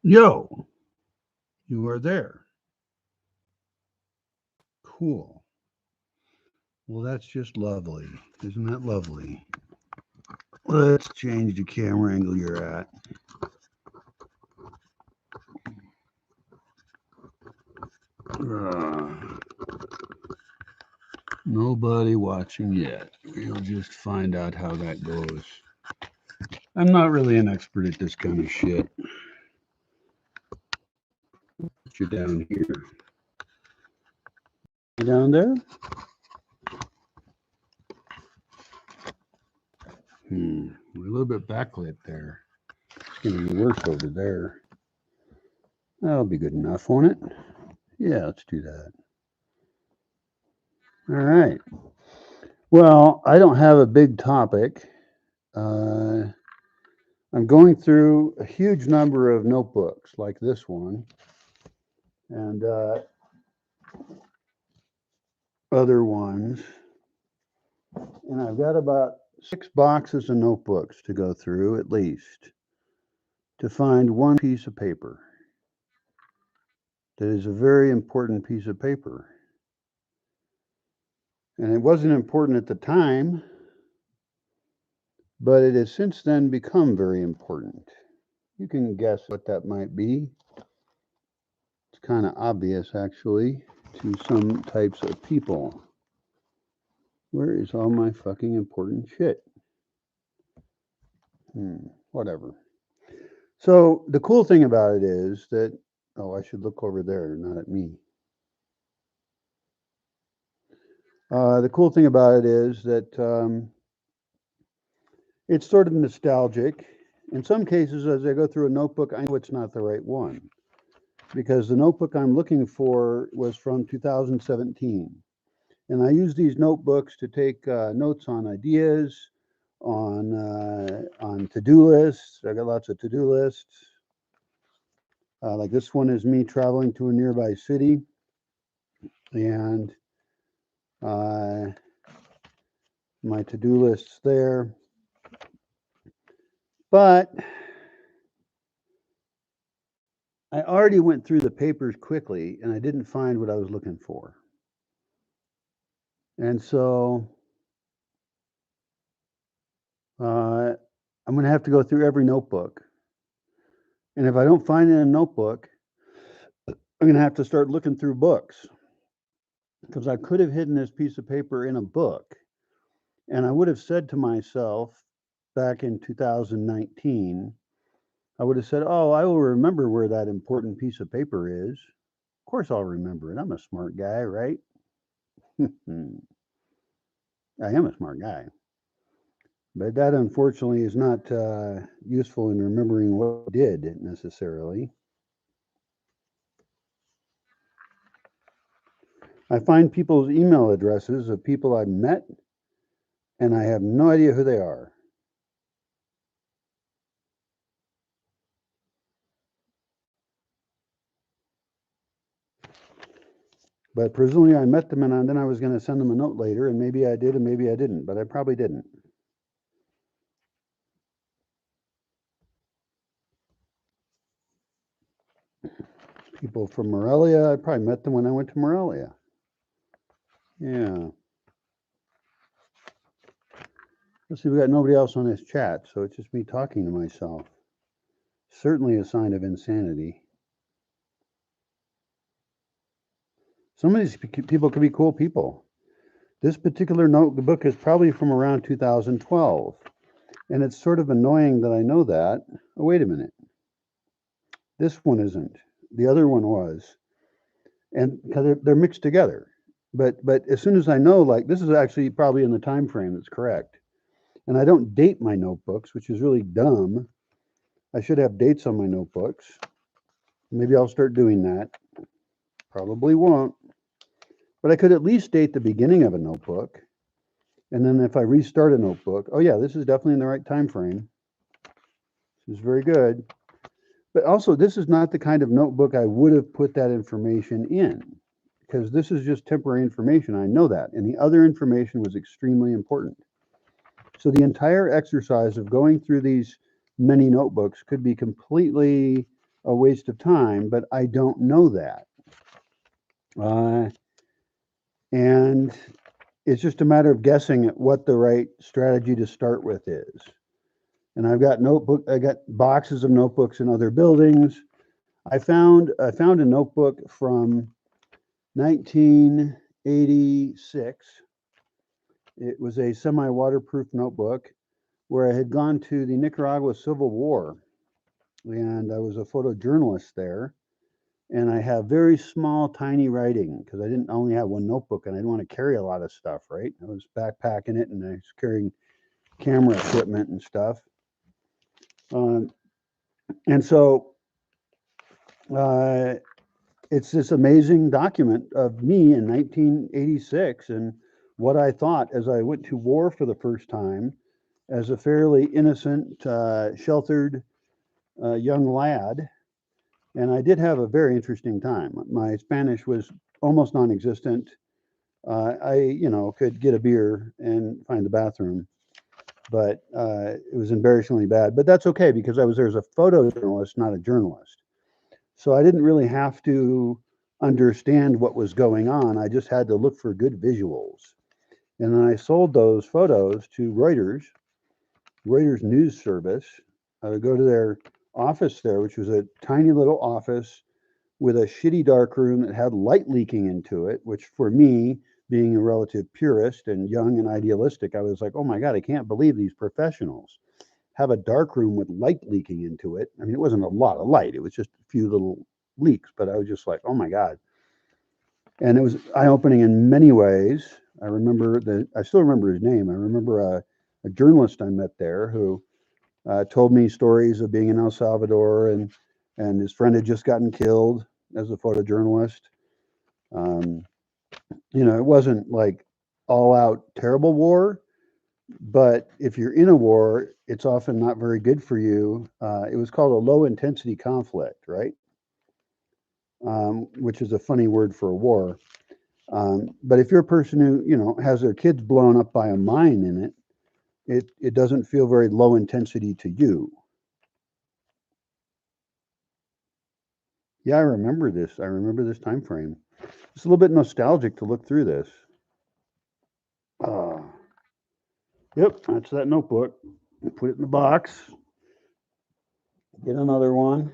Yo, you are there. Cool. Well, that's just lovely. Isn't that lovely? Let's change the camera angle you're at. Uh, Nobody watching yet. We'll just find out how that goes. I'm not really an expert at this kind of shit. Put you down here. You down there? We're a little bit backlit there. It's going to be worse over there. That'll be good enough, won't it? Yeah, let's do that. All right. Well, I don't have a big topic. Uh, I'm going through a huge number of notebooks like this one and other ones. And I've got about 6 boxes of notebooks to go through at least to find one piece of paper that is a very important piece of paper. And it wasn't important at the time, but it has since then become very important. You can guess what that might be. It's kind of obvious, actually, to some types of people. Where is all my fucking important shit? Whatever. So the cool thing about it is that, oh, I should look over there, not at me. The cool thing about it is that it's sort of nostalgic. In some cases, as I go through a notebook, I know it's not the right one because the notebook I'm looking for was from 2017. And I use these notebooks to take notes on ideas, on to-do lists. I got lots of to-do lists. Like this one is me traveling to a nearby city, and my to-do lists there. But I already went through the papers quickly, and I didn't find what I was looking for. And so I'm going to have to go through every notebook. And if I don't find it in a notebook, I'm going to have to start looking through books because I could have hidden this piece of paper in a book. And I would have said to myself back in 2019, I would have said, oh, I will remember where that important piece of paper is. Of course, I'll remember it. I'm a smart guy, right? I am a smart guy. But that unfortunately is not useful in remembering what I did necessarily. I find people's email addresses of people I've met, and I have no idea who they are. But presumably I met them, and then I was going to send them a note later, and maybe I did and maybe I didn't, but I probably didn't. People from Morelia, I probably met them when I went to Morelia. Yeah. Let's see, we got nobody else on this chat, so it's just me talking to myself. Certainly a sign of insanity. Some of these people could be cool people. This particular notebook is probably from around 2012. And it's sort of annoying that I know that. Oh, wait a minute. This one isn't. The other one was. And because they're mixed together. But as soon as I know, like, this is actually probably in the time frame that's correct. And I don't date my notebooks, which is really dumb. I should have dates on my notebooks. Maybe I'll start doing that. Probably won't. But I could at least date the beginning of a notebook. And then if I restart a notebook, oh yeah, this is definitely in the right time frame. This is very good. But also, this is not the kind of notebook I would have put that information in, because this is just temporary information. I know that. And the other information was extremely important. So the entire exercise of going through these many notebooks could be completely a waste of time, but I don't know that. And it's just a matter of guessing at what the right strategy to start with is. And I got boxes of notebooks in other buildings. I found a notebook from 1986. It was a semi-waterproof notebook where I had gone to the Nicaragua Civil War, and I was a photojournalist there. And I have very small, tiny writing because I didn't only have one notebook, and I didn't want to carry a lot of stuff. Right, I was backpacking it, and I was carrying camera equipment and stuff. And so it's this amazing document of me in 1986 and what I thought as I went to war for the first time as a fairly innocent, sheltered young lad. And I did have a very interesting time. My Spanish was almost non-existent. I could get a beer and find the bathroom, but it was embarrassingly bad. But that's okay because I was there as a photojournalist, not a journalist. So I didn't really have to understand what was going on. I just had to look for good visuals. And then I sold those photos to Reuters news service. I would go to their office there, which was a tiny little office with a shitty dark room that had light leaking into it, which for me, being a relative purist and young and idealistic, I was like, oh my God, I can't believe these professionals have a dark room with light leaking into it. I mean, it wasn't a lot of light, it was just a few little leaks, but I was just like, oh my God. And it was eye opening in many ways. I still remember his name. I remember a journalist I met there who told me stories of being in El Salvador, and his friend had just gotten killed as a photojournalist. Um, it wasn't like all out terrible war, but if you're in a war, it's often not very good for you. It was called a low intensity conflict, right? Which is a funny word for a war. But if you're a person who has their kids blown up by a mine in it, it doesn't feel very low intensity to you. Yeah, I remember this. I remember this time frame. It's a little bit nostalgic to look through this. Uh, yep, that's that notebook. Put it in the box. Get another one.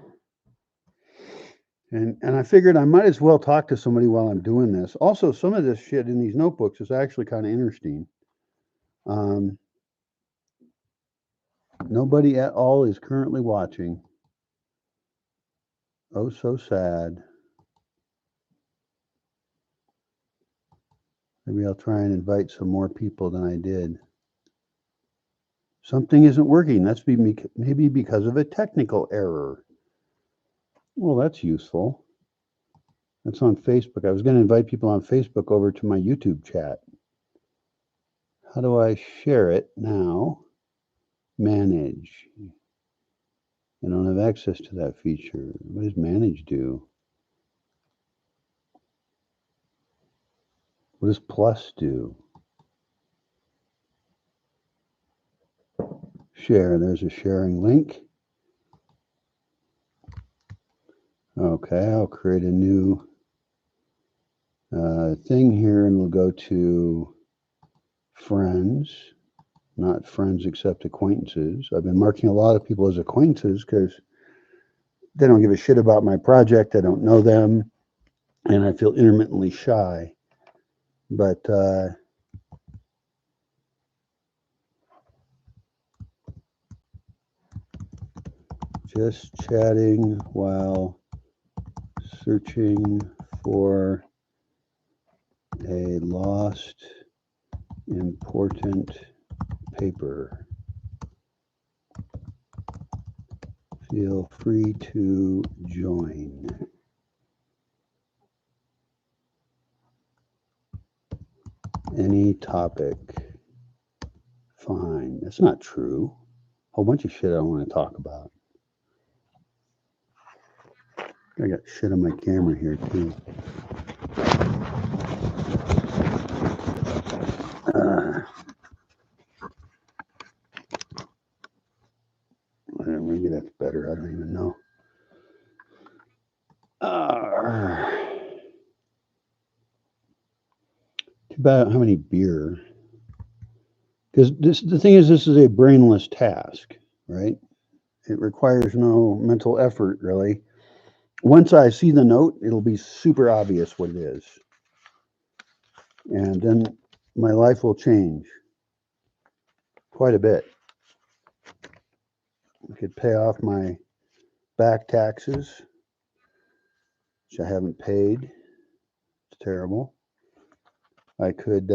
And I figured I might as well talk to somebody while I'm doing this. Also, some of this shit in these notebooks is actually kind of interesting. Um, Nobody at all is currently watching. Oh, so sad. Maybe I'll try and invite some more people than I did. Something isn't working. That's maybe because of a technical error. Well, that's useful. That's on Facebook. I was going to invite people on Facebook over to my YouTube chat. How do I share it now? Manage. I don't have access to that feature. What does manage do? What does plus do? Share. There's a sharing link. Okay, I'll create a new thing here, and we'll go to friends, not friends except acquaintances. I've been marking a lot of people as acquaintances because they don't give a shit about my project. I don't know them, and I feel intermittently shy. But just chatting while searching for a lost important paper. Feel free to join. Any topic. Fine. That's not true. A whole bunch of shit I don't want to talk about. I got shit on my camera here too. Maybe that's better. I don't even know. about how many beer, because the thing is, this is a brainless task, right? It requires no mental effort, really. Once I see the note, it'll be super obvious what it is. And then my life will change quite a bit. I could pay off my back taxes, which I haven't paid. It's terrible. I could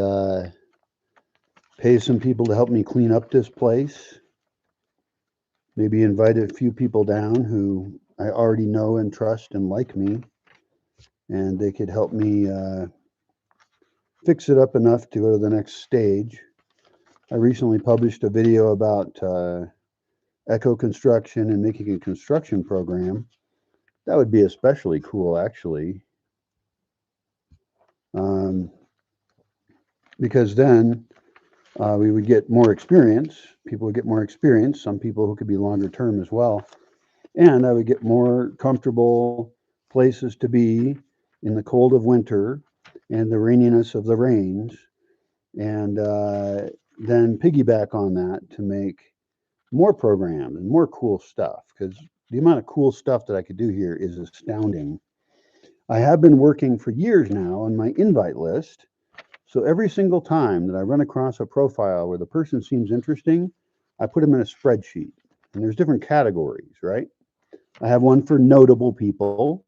pay some people to help me clean up this place. Maybe invite a few people down who I already know and trust and like me, and they could help me fix it up enough to go to the next stage. I recently published a video about eco construction and making a construction program. That would be especially cool, actually, because then we would get more experience. People would get more experience. Some people who could be longer term as well. And I would get more comfortable places to be in the cold of winter and the raininess of the rains, and then piggyback on that to make more programs and more cool stuff, because the amount of cool stuff that I could do here is astounding. I have been working for years now on my invite list. So every single time that I run across a profile where the person seems interesting, I put them in a spreadsheet. And there's different categories, right? I have one for notable people,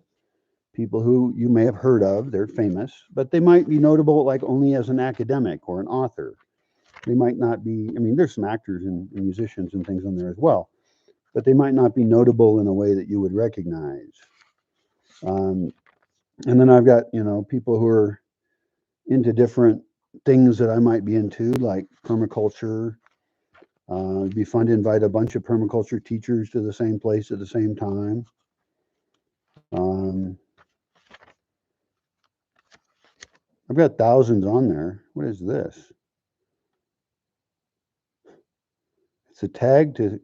people who you may have heard of. They're famous, but they might be notable like only as an academic or an author. They might not be, I mean, there's some actors and musicians and things on there as well, but they might not be notable in a way that you would recognize. And then I've got, people who are into different things that I might be into, like permaculture. It'd be fun to invite a bunch of permaculture teachers to the same place at the same time. I've got thousands on there. What is this? It's a tag to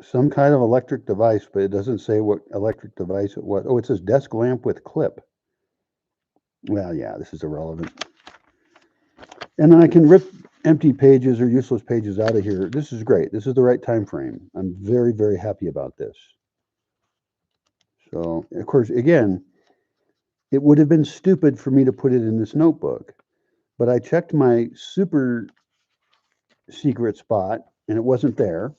some kind of electric device, but it doesn't say what electric device it was. Oh, it says desk lamp with clip. Well, yeah, this is irrelevant. And then I can rip empty pages or useless pages out of here. This is great. This is the right time frame. I'm very, very happy about this. So, of course, again, it would have been stupid for me to put it in this notebook, but I checked my super secret spot and it wasn't there.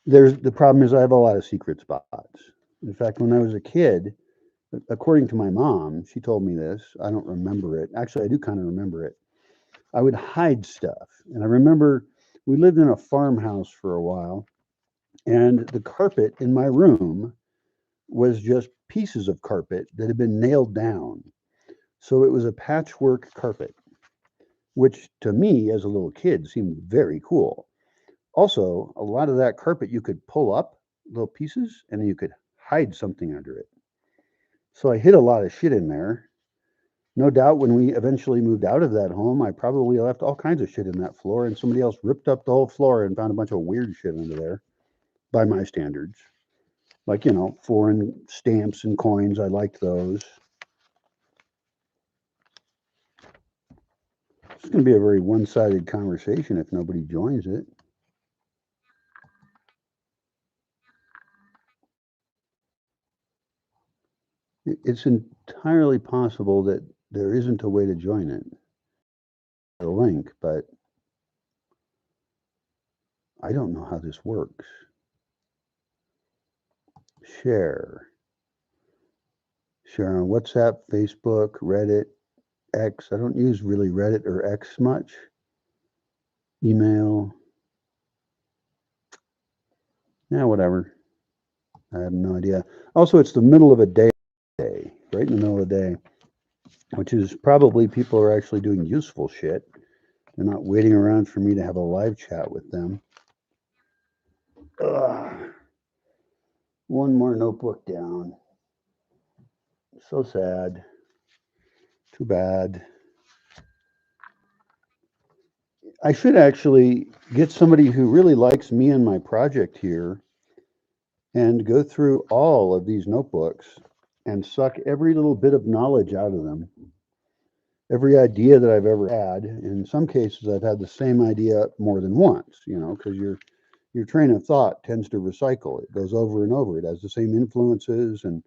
The problem is I have a lot of secret spots. In fact, when I was a kid, according to my mom, she told me this. I don't remember it. Actually, I do kind of remember it. I would hide stuff. And I remember we lived in a farmhouse for a while, and the carpet in my room was just pieces of carpet that had been nailed down. So it was a patchwork carpet, which to me as a little kid seemed very cool. Also, a lot of that carpet you could pull up little pieces and then you could hide something under it. So I hid a lot of shit in there. No doubt when we eventually moved out of that home, I probably left all kinds of shit in that floor, and somebody else ripped up the whole floor and found a bunch of weird shit under there by my standards. Like, foreign stamps and coins. I liked those. It's going to be a very one-sided conversation if nobody joins it. It's entirely possible that there isn't a way to join it. The link, but I don't know how this works. Share on WhatsApp, Facebook, Reddit, X. I don't use really Reddit or X much. Email. Yeah, whatever. I have no idea. Also, it's the middle of a day, right in the middle of the day, which is probably people are actually doing useful shit. They're not waiting around for me to have a live chat with them. Ugh. One more notebook down. So sad. Too bad. I should actually get somebody who really likes me and my project here and go through all of these notebooks and suck every little bit of knowledge out of them every idea that I've ever had. In some cases, I've had the same idea more than once, because your train of thought tends to recycle. It goes over and over. It has the same influences, and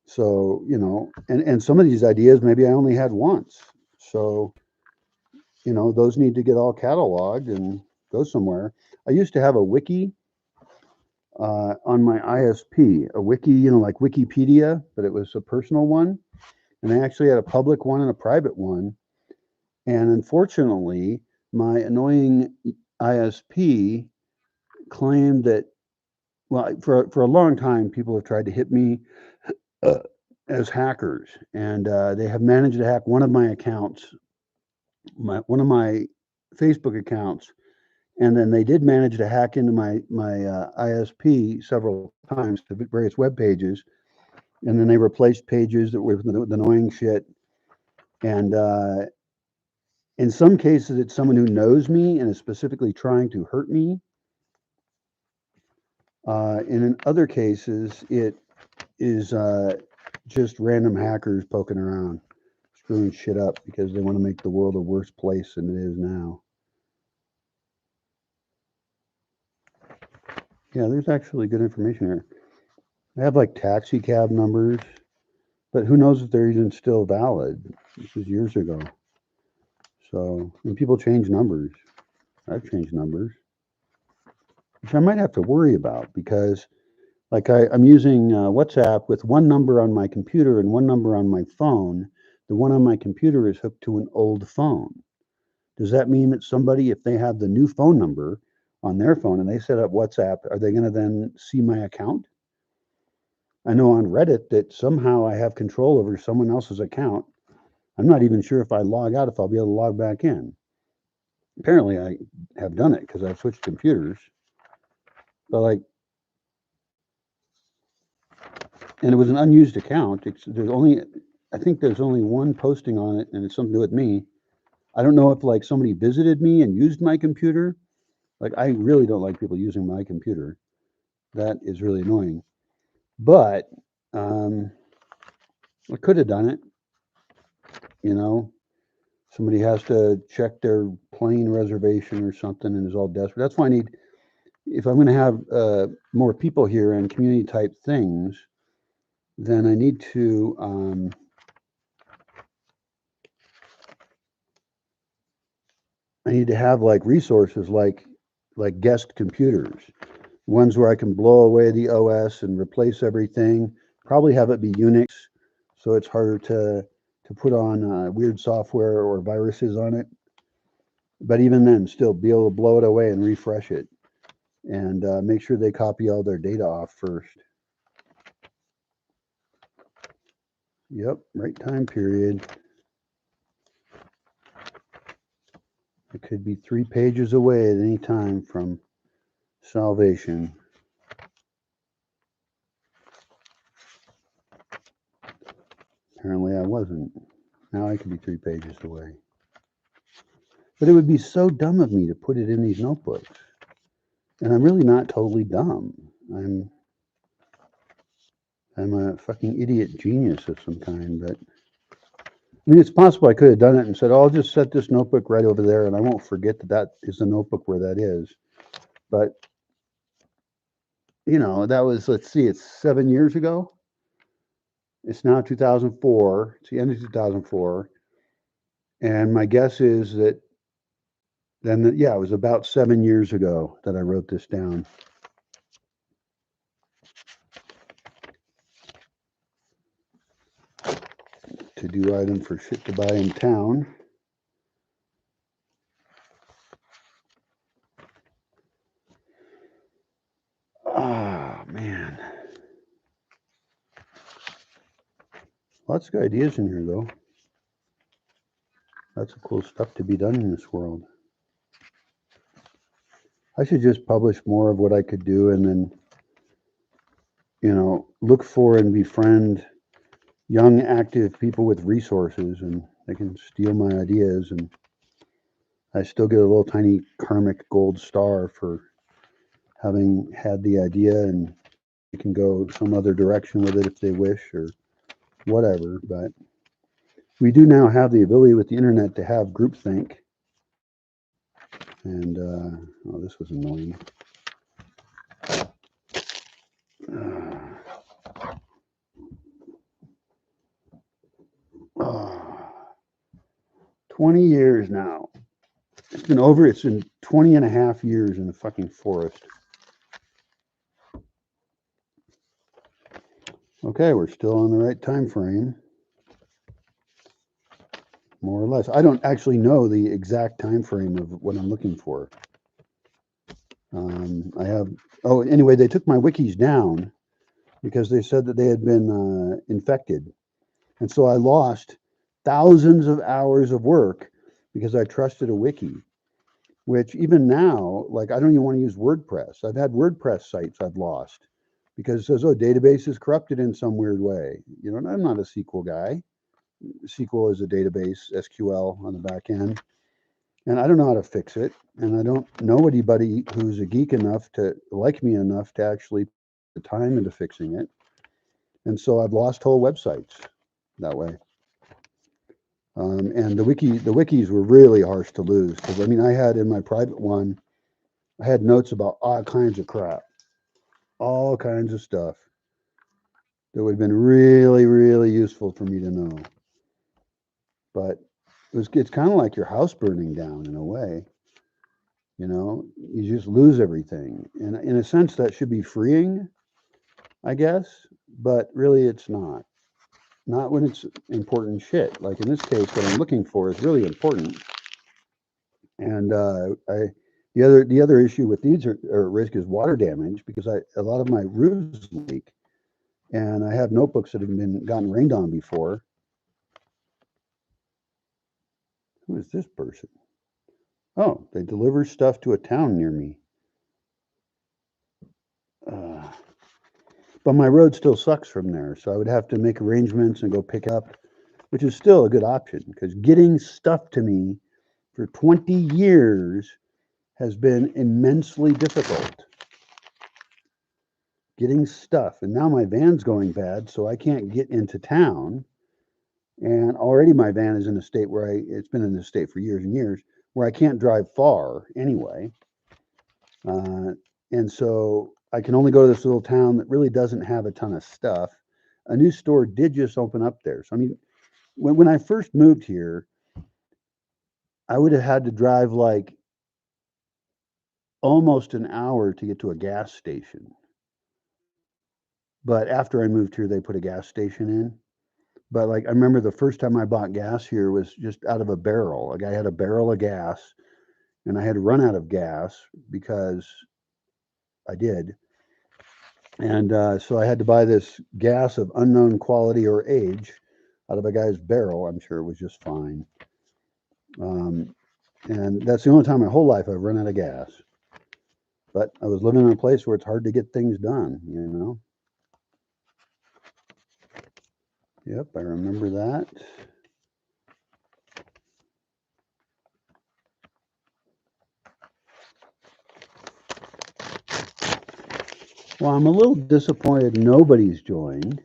so and some of these ideas maybe I only had once. So those need to get all cataloged and go somewhere. I used to have a wiki on my ISP, a wiki, like Wikipedia, but it was a personal one. And I actually had a public one and a private one. And unfortunately, my annoying ISP claimed that, well, for a long time, people have tried to hit me uh, as hackers, and they have managed to hack one of my accounts, one of my Facebook accounts, and then they did manage to hack into my ISP several times to various web pages, and then they replaced pages that were with annoying shit. And in some cases, it's someone who knows me and is specifically trying to hurt me. And in other cases, it is just random hackers poking around, screwing shit up because they want to make the world a worse place than it is now. Yeah, there's actually good information here. I have like taxi cab numbers, but who knows if they're even still valid? This was years ago. So, when people change numbers, I've changed numbers, which I might have to worry about because, like, I'm using WhatsApp with one number on my computer and one number on my phone. The one on my computer is hooked to an old phone. Does that mean that somebody, if they have the new phone number on their phone and they set up WhatsApp, are they going to then see my account? I know on Reddit that somehow I have control over someone else's account. I'm not even sure if I log out, if I'll be able to log back in. Apparently, I have done it because I've switched computers. But and it was an unused account. I think there's only one posting on it, and it's something to do with me. I don't know if like somebody visited me and used my computer. Like I really don't like people using my computer. That is really annoying. But um, I could have done it. You know, somebody has to check their plane reservation or something and is all desperate. That's why I need, if I'm going to have more people here and community type things, then I need to have like resources like guest computers, ones where I can blow away the OS and replace everything. Probably have it be Unix, so it's harder to put on weird software or viruses on it. But even then, still be able to blow it away and refresh it, and make sure they copy all their data off first. Yep, right time period. It could be 3 pages away at any time from salvation. Apparently I wasn't. Now I could be 3 pages away. But it would be so dumb of me to put it in these notebooks. And I'm really not totally dumb. I'm a fucking idiot genius of some kind, but I mean, it's possible I could have done it and said, oh, I'll just set this notebook right over there and I won't forget that is the notebook where that is. But, that was, let's see, it's 7 years ago. It's now 2004. It's the end of 2004. And my guess is that then, yeah, it was about 7 years ago that I wrote this down. To do item for shit to buy in town. Ah, man. Lots of ideas in here, though. Lots of cool stuff to be done in this world. I should just publish more of what I could do and then, look for and befriend young, active people with resources, and they can steal my ideas. And I still get a little tiny karmic gold star for having had the idea, and they can go some other direction with it if they wish or whatever. But we do now have the ability with the internet to have groupthink. And, oh, this was annoying. 20 years now. It's been 20 and a half years in the fucking forest. Okay, we're still on the right time frame. More or less. I don't actually know the exact time frame of what I'm looking for. Anyway, they took my wikis down because they said that they had been infected. And so I lost thousands of hours of work because I trusted a wiki, which even now, like, I don't even want to use WordPress. I've had WordPress sites I've lost because it says, oh, database is corrupted in some weird way. You know, I'm not a SQL guy. SQL is a database, SQL on the back end. And I don't know how to fix it. And I don't know anybody who's a geek enough to like me enough to actually put the time into fixing it. And so I've lost whole websites that way. And the wikis were really harsh to lose because I mean, I had in my private one, I had notes about all kinds of crap, all kinds of stuff that would have been really, really useful for me to know. But it's kind of like your house burning down in a way. You know, you just lose everything. And in a sense, that should be freeing, I guess, but really it's not. Not when it's important shit. Like in this case, what I'm looking for is really important. And the other issue with these are risk is water damage because a lot of my roofs leak, and I have notebooks that have been gotten rained on before. Who is this person? Oh, they deliver stuff to a town near me. But my road still sucks from there, so I would have to make arrangements and go pick up, which is still a good option because getting stuff to me for 20 years has been immensely difficult. Getting stuff, and now my van's going bad, so I can't get into town. And already my van is in a state where it's been in this state for years and years, where I can't drive far anyway. And so I can only go to this little town that really doesn't have a ton of stuff. A new store did just open up there. So, I mean, when I first moved here, I would have had to drive like almost an hour to get to a gas station. But after I moved here, they put a gas station in. But like I remember the first time I bought gas here was just out of a barrel. A guy had a barrel of gas, and I had run out of gas because I did. And so I had to buy this gas of unknown quality or age out of a guy's barrel. I'm sure it was just fine. And that's the only time in my whole life I've run out of gas. But I was living in a place where it's hard to get things done, you know? Yep, I remember that. Well, I'm a little disappointed nobody's joined.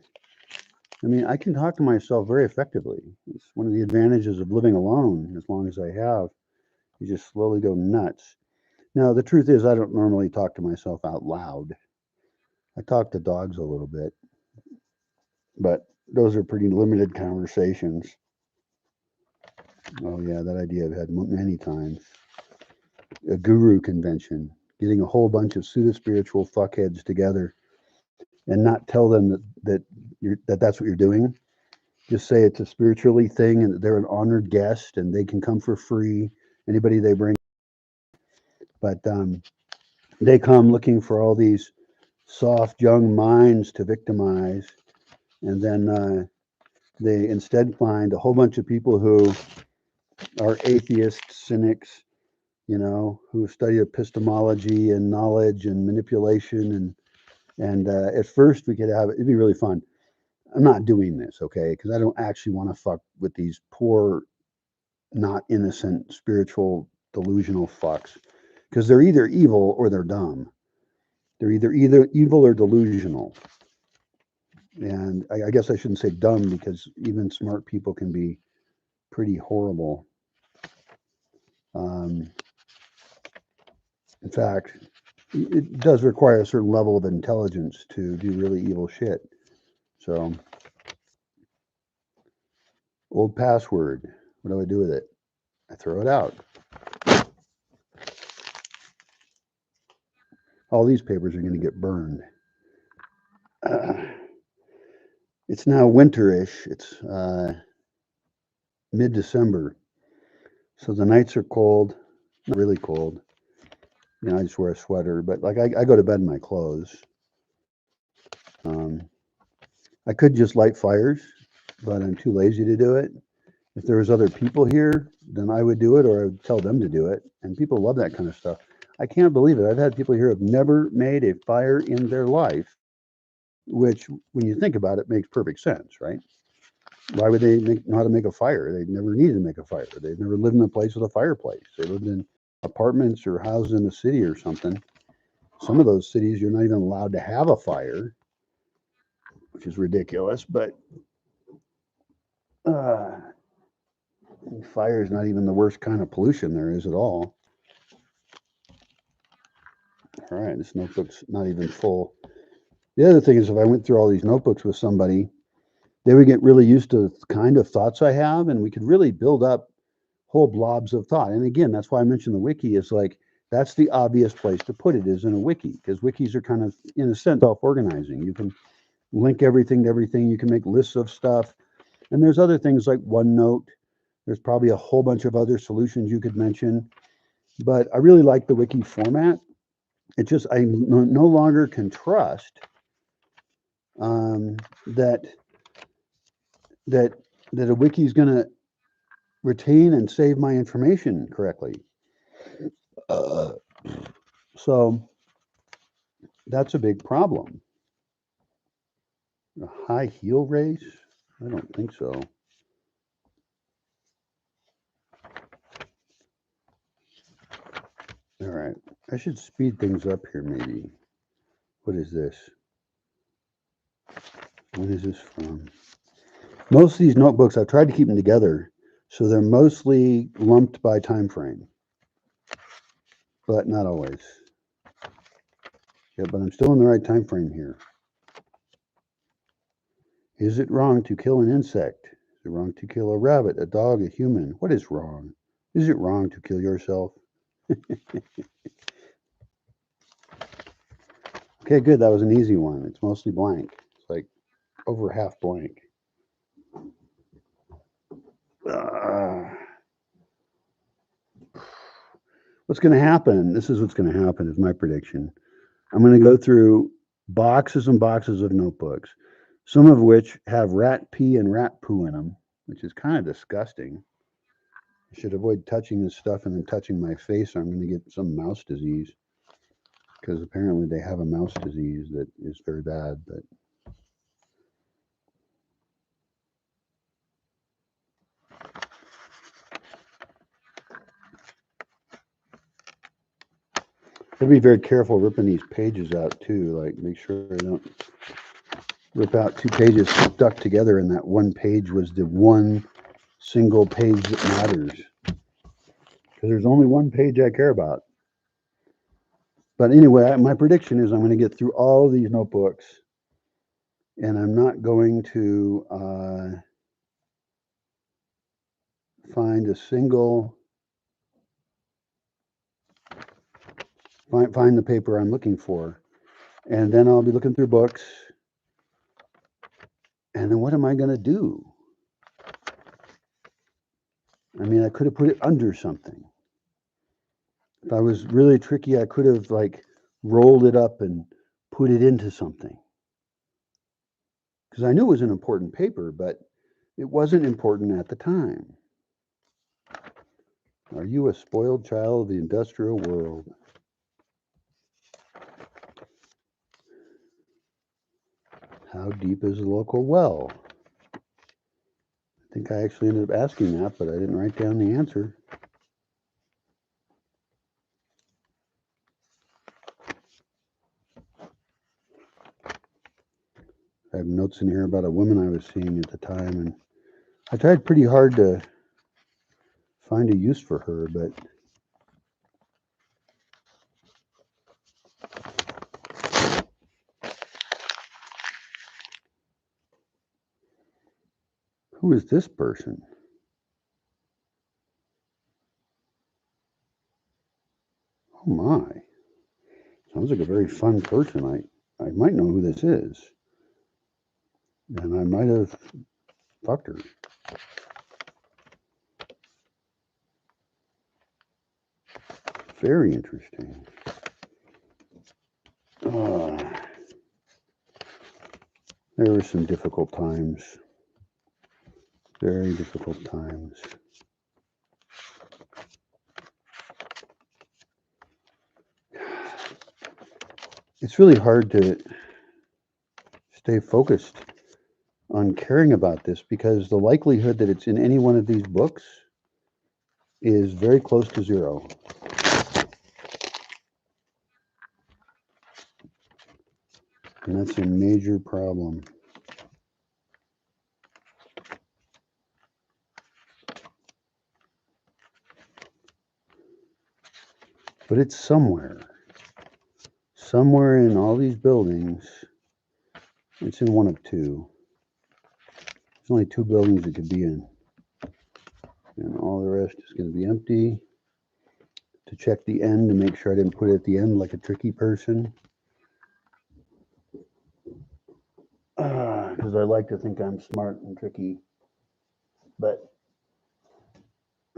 I mean, I can talk to myself very effectively. It's one of the advantages of living alone, as long as I have. You just slowly go nuts. Now, the truth is, I don't normally talk to myself out loud. I talk to dogs a little bit, but those are pretty limited conversations. Oh, yeah, that idea I've had many times. A guru convention, getting a whole bunch of pseudo spiritual fuckheads together and not tell them that's what you're doing. Just say it's a spiritually thing and that they're an honored guest and they can come for free. Anybody they bring, but they come looking for all these soft young minds to victimize, and then they instead find a whole bunch of people who are atheists, cynics, you know, who study epistemology and knowledge and manipulation, and at first we could have it'd be really fun. I'm not doing this, okay, because I don't actually want to fuck with these poor, not innocent, spiritual, delusional fucks, because they're either evil or they're dumb. They're either evil or delusional. And I guess I shouldn't say dumb because even smart people can be pretty horrible. In fact, it does require a certain level of intelligence to do really evil shit. So, old password. What do I do with it? I throw it out. All these papers are going to get burned. It's now winterish. It's mid-December, so the nights are cold. Not really cold. You know, I just wear a sweater, but like I go to bed in my clothes. I could just light fires, but I'm too lazy to do it. If there was other people here, then I would do it, or I would tell them to do it. And people love that kind of stuff. I can't believe it. I've had people here who have never made a fire in their life, which, when you think about it, makes perfect sense, right? Why would they know how to make a fire? They never needed to make a fire. They've never lived in a place with a fireplace. They lived in apartments or houses in a city or something. Some of those cities, you're not even allowed to have a fire, which is ridiculous. But fire is not even the worst kind of pollution there is at all. All right, this notebook's not even full. The other thing is, if I went through all these notebooks with somebody, they would get really used to the kind of thoughts I have, and we could really build up whole blobs of thought. And again, that's why I mentioned the wiki is like, that's the obvious place to put it is in a wiki, because wikis are kind of, in a sense, self-organizing. You can link everything to everything. You can make lists of stuff. And there's other things like OneNote. There's probably a whole bunch of other solutions you could mention. But I really like the wiki format. It just, I no longer can trust that a wiki is going to retain and save my information correctly. So that's a big problem. A high heel race? I don't think so. All right. I should speed things up here, maybe. What is this? When is this from? Most of these notebooks, I've tried to keep them together, so they're mostly lumped by time frame, but not always. Yeah, but I'm still in the right time frame here. Is it wrong to kill an insect? Is it wrong to kill a rabbit, a dog, a human? What is wrong? Is it wrong to kill yourself? Okay, good. That was an easy one. It's mostly blank. It's like over half blank. What's going to happen? This is what's going to happen, is my prediction. I'm going to go through boxes and boxes of notebooks, some of which have rat pee and rat poo in them, which is kind of disgusting. I should avoid touching this stuff and then touching my face, or I'm going to get some mouse disease, because apparently they have a mouse disease that is very bad. But I'll be very careful ripping these pages out too. Like, make sure I don't rip out two pages stuck together, and that one page was the one single page that matters. Because there's only one page I care about. But anyway, my prediction is I'm going to get through all of these notebooks, and I'm not going to find a single, find the paper I'm looking for. And then I'll be looking through books. And then what am I going to do? I mean, I could have put it under something. If I was really tricky, I could have like rolled it up and put it into something. Because I knew it was an important paper, but it wasn't important at the time. Are you a spoiled child of the industrial world? How deep is the local well? I think I actually ended up asking that, but I didn't write down the answer. I have notes in here about a woman I was seeing at the time, and I tried pretty hard to find a use for her, but who is this person? Oh my. Sounds like a very fun person. I might know who this is. And I might have fucked her. Very interesting. There were some difficult times. Very difficult times. It's really hard to stay focused on caring about this because the likelihood that it's in any one of these books is very close to zero. And that's a major problem. But it's somewhere. Somewhere in all these buildings. It's in one of two. There's only two buildings it could be in. And all the rest is going to be empty. To check the end to make sure I didn't put it at the end like a tricky person. Because I like to think I'm smart and tricky. But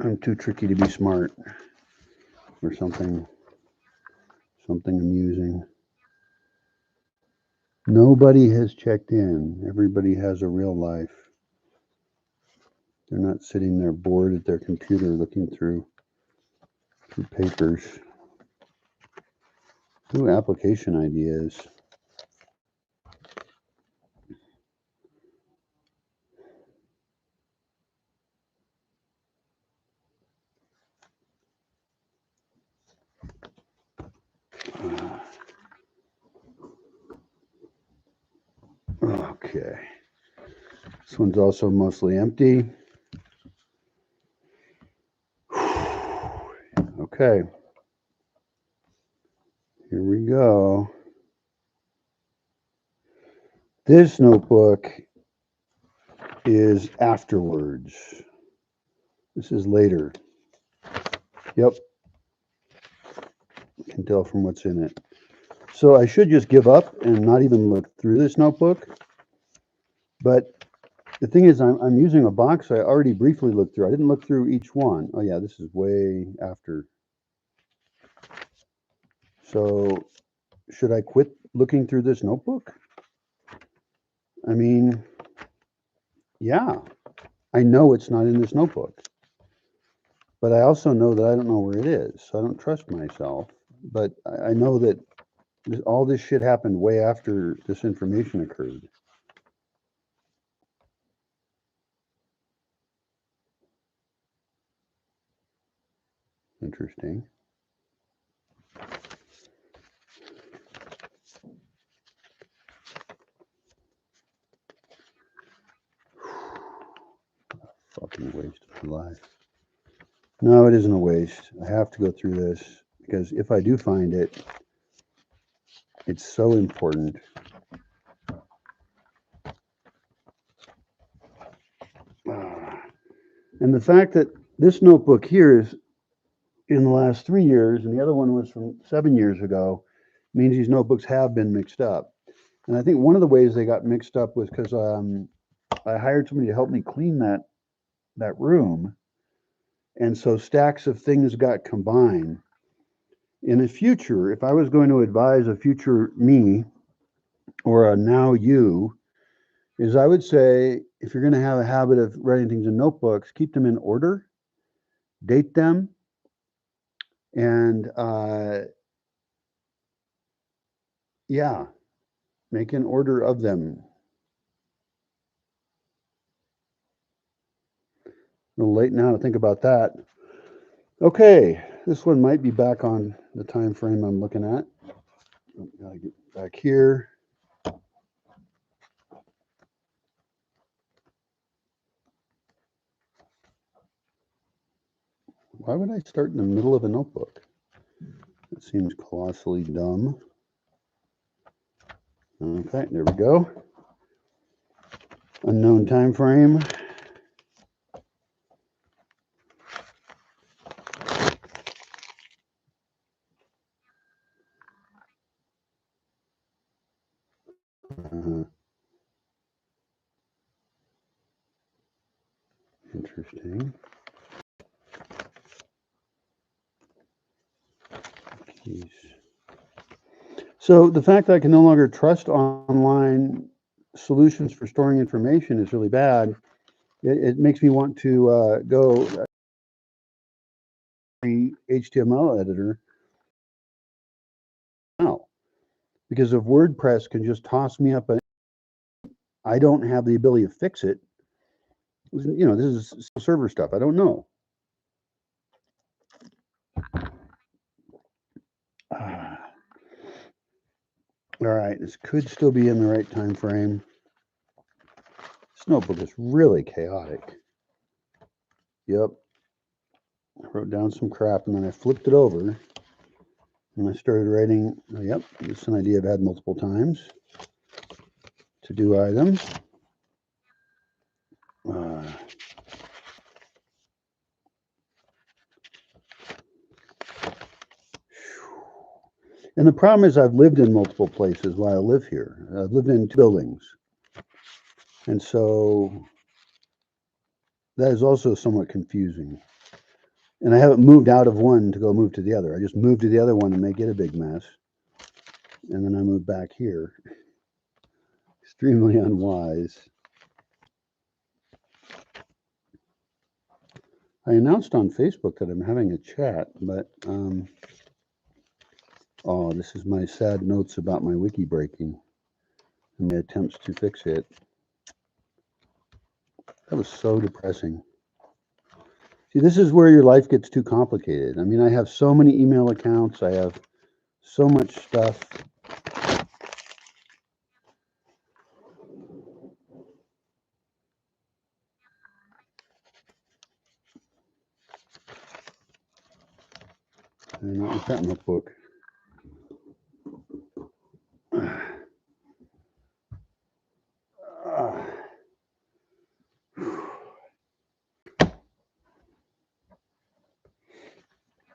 I'm too tricky to be smart. Or something amusing. Nobody has checked in. Everybody has a real life. They're not sitting there bored at their computer looking through papers. Ooh, application ideas. Okay. This one's also mostly empty. Okay. Here we go. This notebook is afterwards. This is later. Yep. You can tell from what's in it. So I should just give up and not even look through this notebook. But the thing is, I'm using a box I already briefly looked through. I didn't look through each one. Oh yeah, this is way after. So should I quit looking through this notebook? I mean, yeah, I know it's not in this notebook. But I also know that I don't know where it is. So I don't trust myself. But I know that all this shit happened way after this information occurred. Interesting. Fucking waste of my life. No, it isn't a waste. I have to go through this because if I do find it, it's so important. And the fact that this notebook here is in the last 3 years and the other one was from 7 years ago means these notebooks have been mixed up. And I think one of the ways they got mixed up was because I hired somebody to help me clean that room. And so stacks of things got combined. In the future, if I was going to advise a future me or a now you, is I would say if you're going to have a habit of writing things in notebooks, keep them in order, date them, and yeah, make an order of them. A little late now to think about that. Okay, this one might be back on the time frame I'm looking at. Gotta get back here. Why would I start in the middle of a notebook? That seems colossally dumb. Okay, there we go. Unknown time frame. Interesting. Keys. So the fact that I can no longer trust online solutions for storing information is really bad. It makes me want to go the HTML editor now, because if WordPress can just toss me up, I don't have the ability to fix it. You know, this is server stuff. I don't know. All right, this could still be in the right time frame. This notebook is really chaotic. Yep. I wrote down some crap and then I flipped it over and I started writing. Oh, yep, this is an idea I've had multiple times. To do items. And the problem is I've lived in multiple places while I live here. I've lived in 2 buildings. And so that is also somewhat confusing. And I haven't moved out of one to go move to the other. I just moved to the other one and make it a big mess. And then I moved back here. Extremely unwise. I announced on Facebook that I'm having a chat, but oh, this is my sad notes about my wiki breaking and my attempts to fix it. That was so depressing. See, this is where your life gets too complicated. I mean, I have so many email accounts. I have so much stuff. And not with that notebook.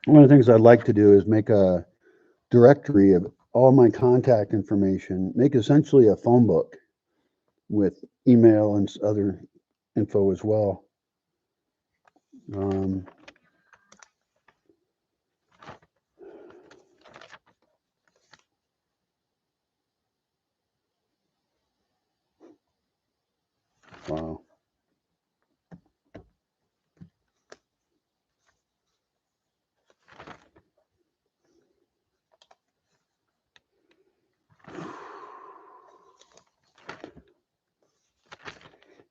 One of the things I'd like to do is make a directory of all my contact information, make essentially a phone book with email and other info as well. Wow.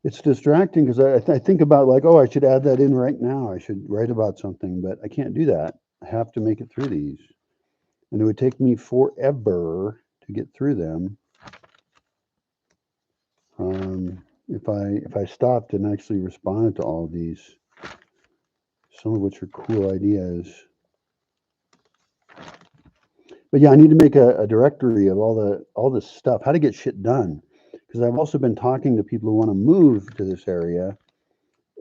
It's distracting because I think about like, oh, I should add that in right now. I should write about something, but I can't do that. I have to make it through these. And it would take me forever to get through them. If I stopped and actually responded to all of these, some of which are cool ideas. But yeah, I need to make a directory of all this stuff, how to get shit done. Because I've also been talking to people who want to move to this area,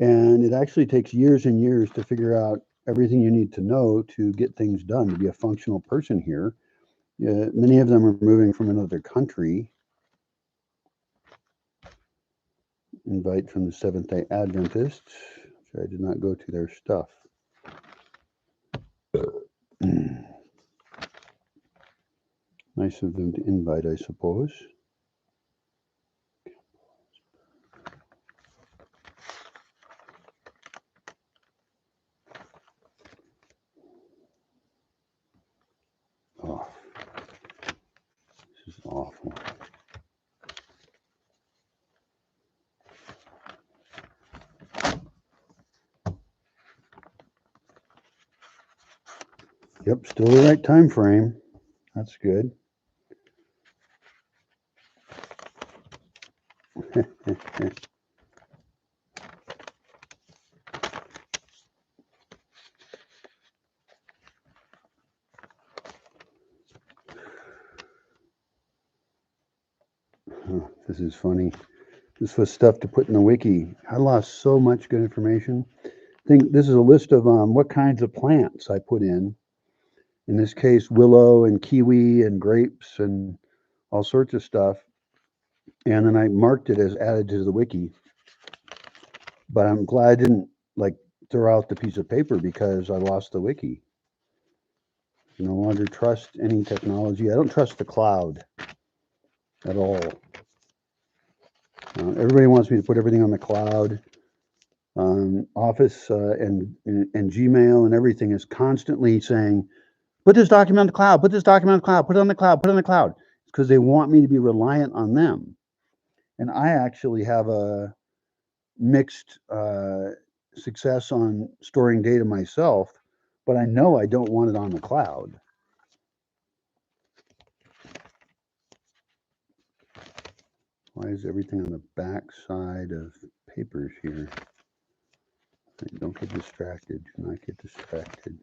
and it actually takes years and years to figure out everything you need to know to get things done, to be a functional person here. Many of them are moving from another country. Invite from the Seventh-day Adventists, which I did not go to their stuff. Nice of them to invite, I suppose. Oh, this is awful. Yep, still the right time frame. That's good. Oh, this is funny. This was stuff to put in the wiki. I lost so much good information. This is a list of what kinds of plants I put in. In this case, willow and kiwi and grapes and all sorts of stuff. And then I marked it as added to the wiki. But I'm glad I didn't like throw out the piece of paper because I lost the wiki. No longer trust any technology. I don't trust the cloud at all. Everybody wants me to put everything on the cloud. Office and Gmail and everything is constantly saying, put this document on the cloud, put this document on the cloud, put it on the cloud, put it on the cloud. It's because they want me to be reliant on them. And I actually have a mixed success on storing data myself, but I know I don't want it on the cloud. Why is everything on the back side of papers here? Don't get distracted. Do not get distracted.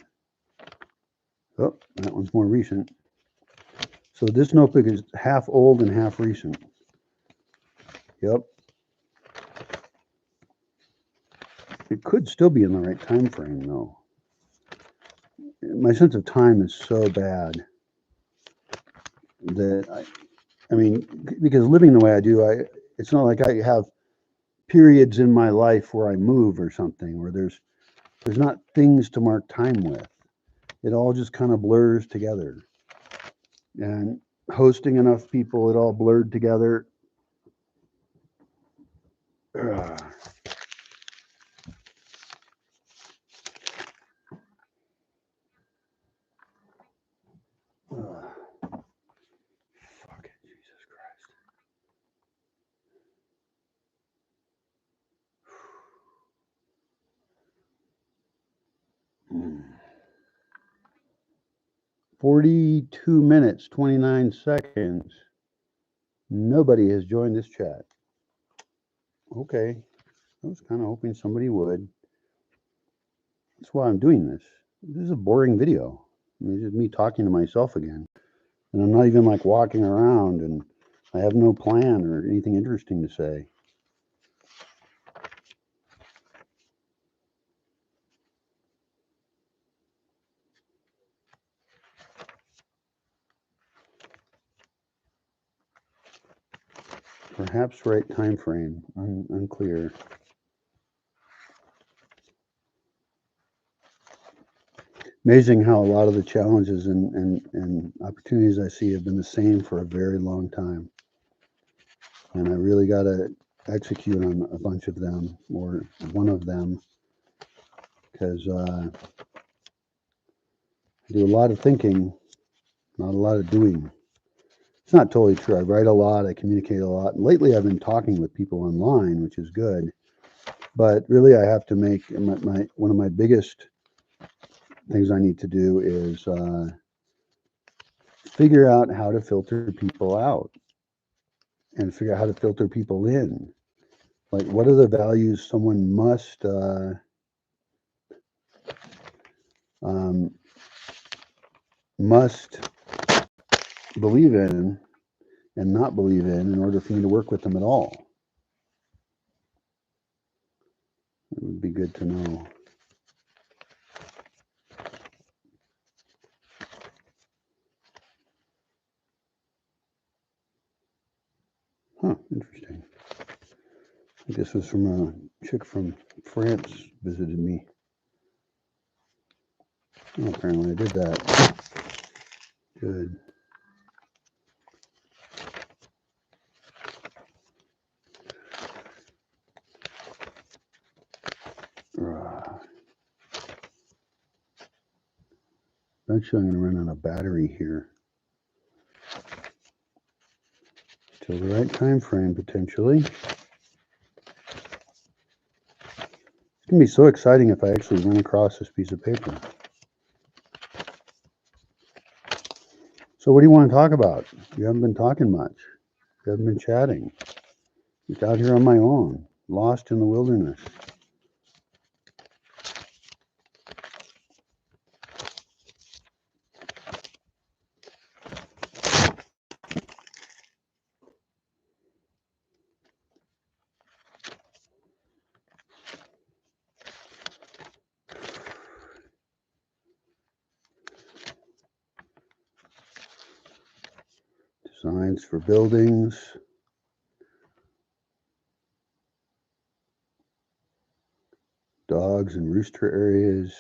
Oh, that one's more recent. So this notebook is half old and half recent. Yep. It could still be in the right time frame, though. My sense of time is so bad that I mean, because living the way I do, it's not like I have periods in my life where I move or something, where there's not things to mark time with. It all just kind of blurs together. And hosting enough people, it all blurred together. Ugh. Fuck it, Jesus Christ. 42 minutes, 29 seconds. Nobody has joined this chat. Okay. I was kind of hoping somebody would. That's why I'm doing this. This is a boring video. It's just me talking to myself again. And I'm not even like walking around and I have no plan or anything interesting to say. Perhaps right time frame. Unclear. Amazing how a lot of the challenges and opportunities I see have been the same for a very long time. And I really got to execute on a bunch of them or one of them because I do a lot of thinking, not a lot of doing. It's not totally true. I write a lot, I communicate a lot. And lately I've been talking with people online, which is good. But really I have to make one of my biggest things I need to do is figure out how to filter people out and figure out how to filter people in. Like, what are the values someone must believe in and not believe in order for me to work with them at all? It would be good to know. Huh, interesting. I guess it was from a chick from France visited me. Oh, apparently I did that. Good. Eventually I'm going to run out of battery here. Still the right time frame, potentially. It's going to be so exciting if I actually run across this piece of paper. So what do you want to talk about? You haven't been talking much. You haven't been chatting. Just out here on my own, lost in the wilderness. Signs for buildings. Dogs and rooster areas.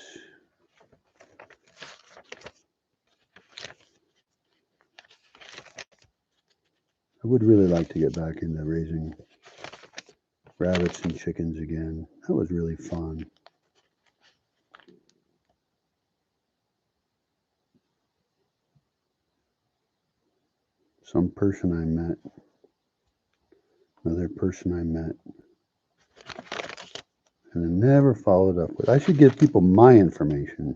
I would really like to get back into raising rabbits and chickens again. That was really fun. Some person I met, another person I met, and I never followed up with. I should give people my information,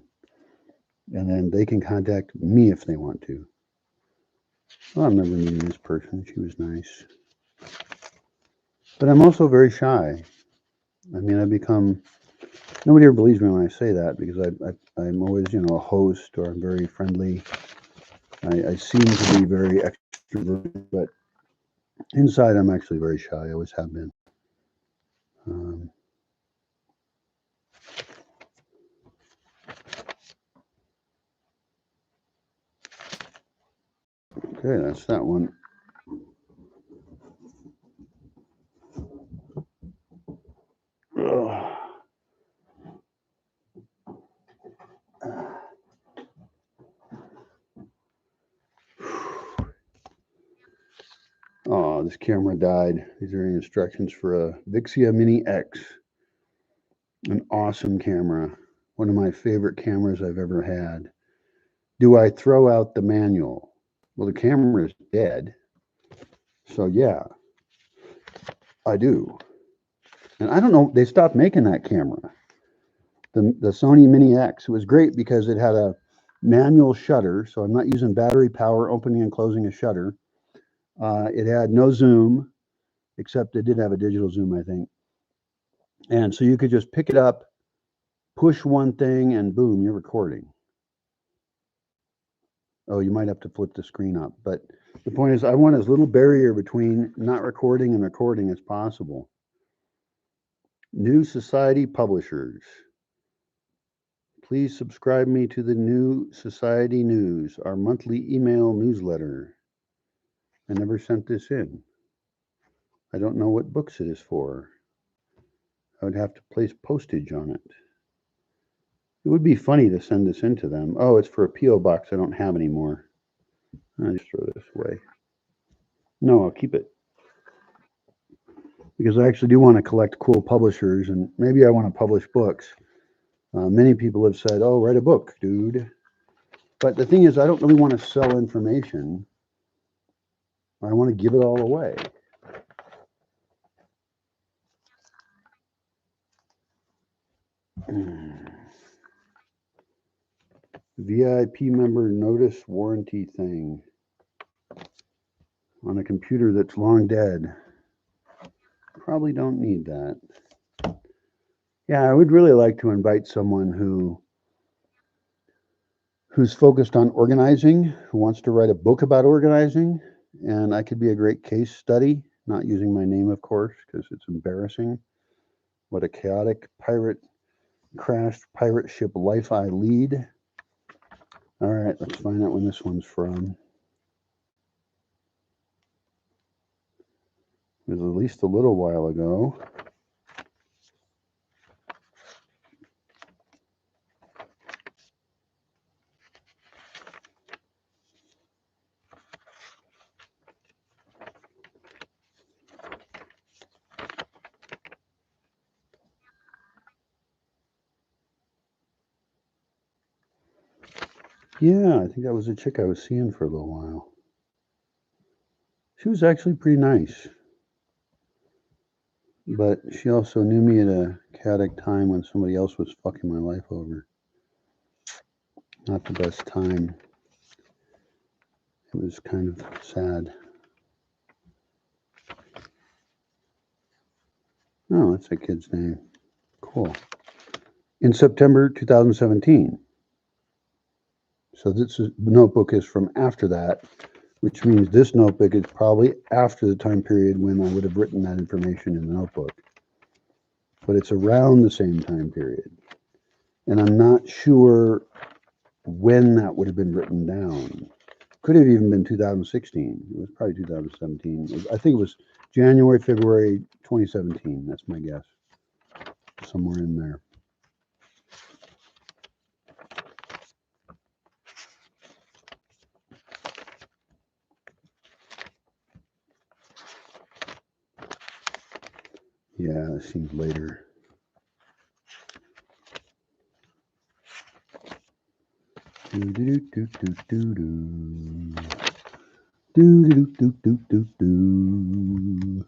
and then they can contact me if they want to. Well, I remember meeting this person. She was nice. But I'm also very shy. I mean, I've become, nobody ever believes me when I say that because I'm always, a host, or I'm very friendly. I seem to be very extroverted, but inside I'm actually very shy. I always have been. Okay, that's that one. Ugh. Oh, this camera died. These are instructions for a Vixia Mini X. An awesome camera. One of my favorite cameras I've ever had. Do I throw out the manual? Well, the camera is dead. So yeah, I do. And I don't know, they stopped making that camera. The Sony Mini X. It was great because it had a manual shutter, so I'm not using battery power opening and closing a shutter. It had no zoom, except it did have a digital zoom, I think. And so you could just pick it up, push one thing, and boom, you're recording. Oh, you might have to flip the screen up. But the point is, I want as little barrier between not recording and recording as possible. New Society Publishers. Please subscribe me to the New Society News, our monthly email newsletter. I never sent this in. I don't know what books it is for. I would have to place postage on it. It would be funny to send this in to them. Oh, it's for a P.O. box I don't have anymore. I'll just throw this away. No, I'll keep it. Because I actually do want to collect cool publishers, and maybe I want to publish books. Many people have said, oh, write a book, dude. But the thing is, I don't really want to sell information. I want to give it all away. VIP member notice warranty thing on a computer that's long dead. Probably don't need that. Yeah, I would really like to invite someone who's focused on organizing, who wants to write a book about organizing, and I could be a great case study, not using my name, of course, because it's embarrassing. What a chaotic crashed pirate ship life I lead. All right, let's find out when this one's from. It was at least a little while ago. Yeah, I think that was a chick I was seeing for a little while. She was actually pretty nice. But she also knew me at a chaotic time when somebody else was fucking my life over. Not the best time. It was kind of sad. Oh, that's a kid's name. Cool. In September 2017. So this notebook is from after that, which means this notebook is probably after the time period when I would have written that information in the notebook. But it's around the same time period. And I'm not sure when that would have been written down. Could have even been 2016. It was probably 2017. I think it was January, February 2017. That's my guess. Somewhere in there. Yeah, it seems later. Do do do do do do do do do do do do.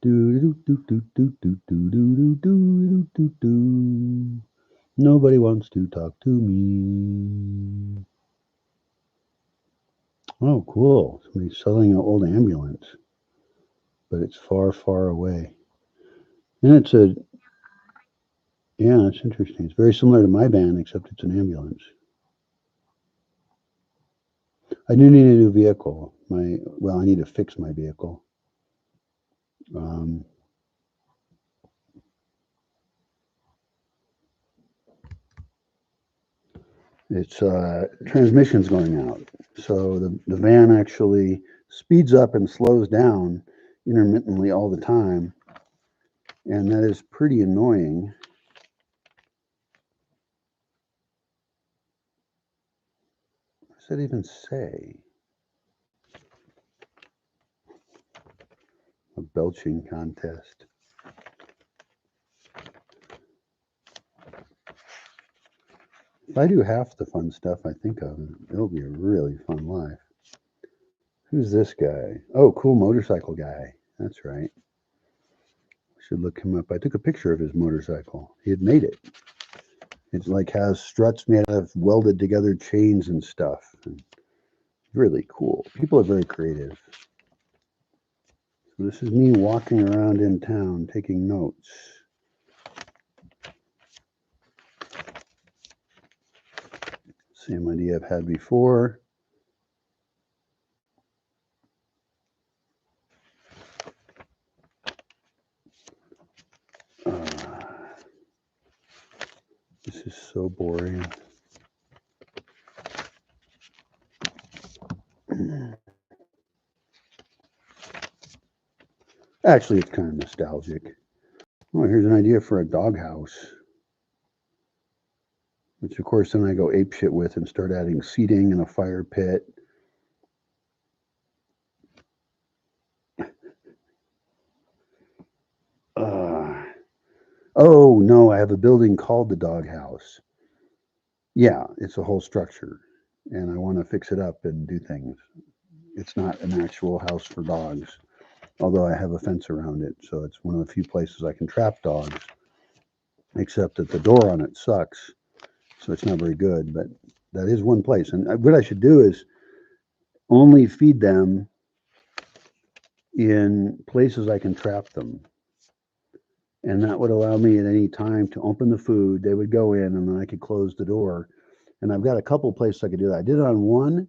Do do do do do do do do do do do. Nobody wants to talk to me. Oh, cool! Somebody's selling an old ambulance, but it's far, far away. And it's a yeah, it's interesting. It's very similar to my van, except it's an ambulance. I do need a new vehicle. I need to fix my vehicle. Um, its transmission's going out, so the van actually speeds up and slows down intermittently all the time, and that is pretty annoying. What does that even say? A belching contest. If I do half the fun stuff I think of, it'll be a really fun life. Who's this guy? Oh, cool motorcycle guy. That's right. Should look him up. I took a picture of his motorcycle. He had made it. It's like has struts made out of welded together chains and stuff. And really cool. People are very creative. So this is me walking around in town taking notes. Same idea I've had before. This is so boring. Actually, it's kind of nostalgic. Oh, here's an idea for a doghouse. Which, of course, then I go apeshit with and start adding seating and a fire pit. Oh, no, I have a building called the doghouse. Yeah, it's a whole structure, and I want to fix it up and do things. It's not an actual house for dogs, although I have a fence around it, so it's one of the few places I can trap dogs, except that the door on it sucks, so it's not very good, but that is one place. And what I should do is only feed them in places I can trap them. And that would allow me at any time to open the food. They would go in, and then I could close the door. And I've got a couple places I could do that. I did it on one,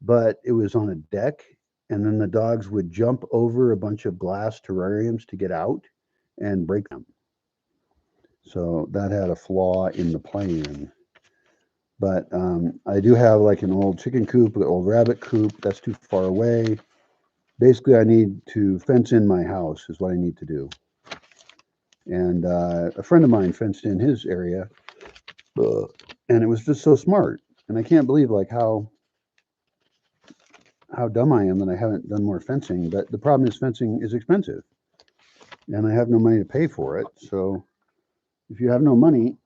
but it was on a deck, and then the dogs would jump over a bunch of glass terrariums to get out and break them. So that had a flaw in the plan. But I do have like an old chicken coop, an old rabbit coop. That's too far away. Basically, I need to fence in my house is what I need to do. And a friend of mine fenced in his area, and it was just so smart. And I can't believe like how dumb I am that I haven't done more fencing. But the problem is fencing is expensive, and I have no money to pay for it. So if you have no money,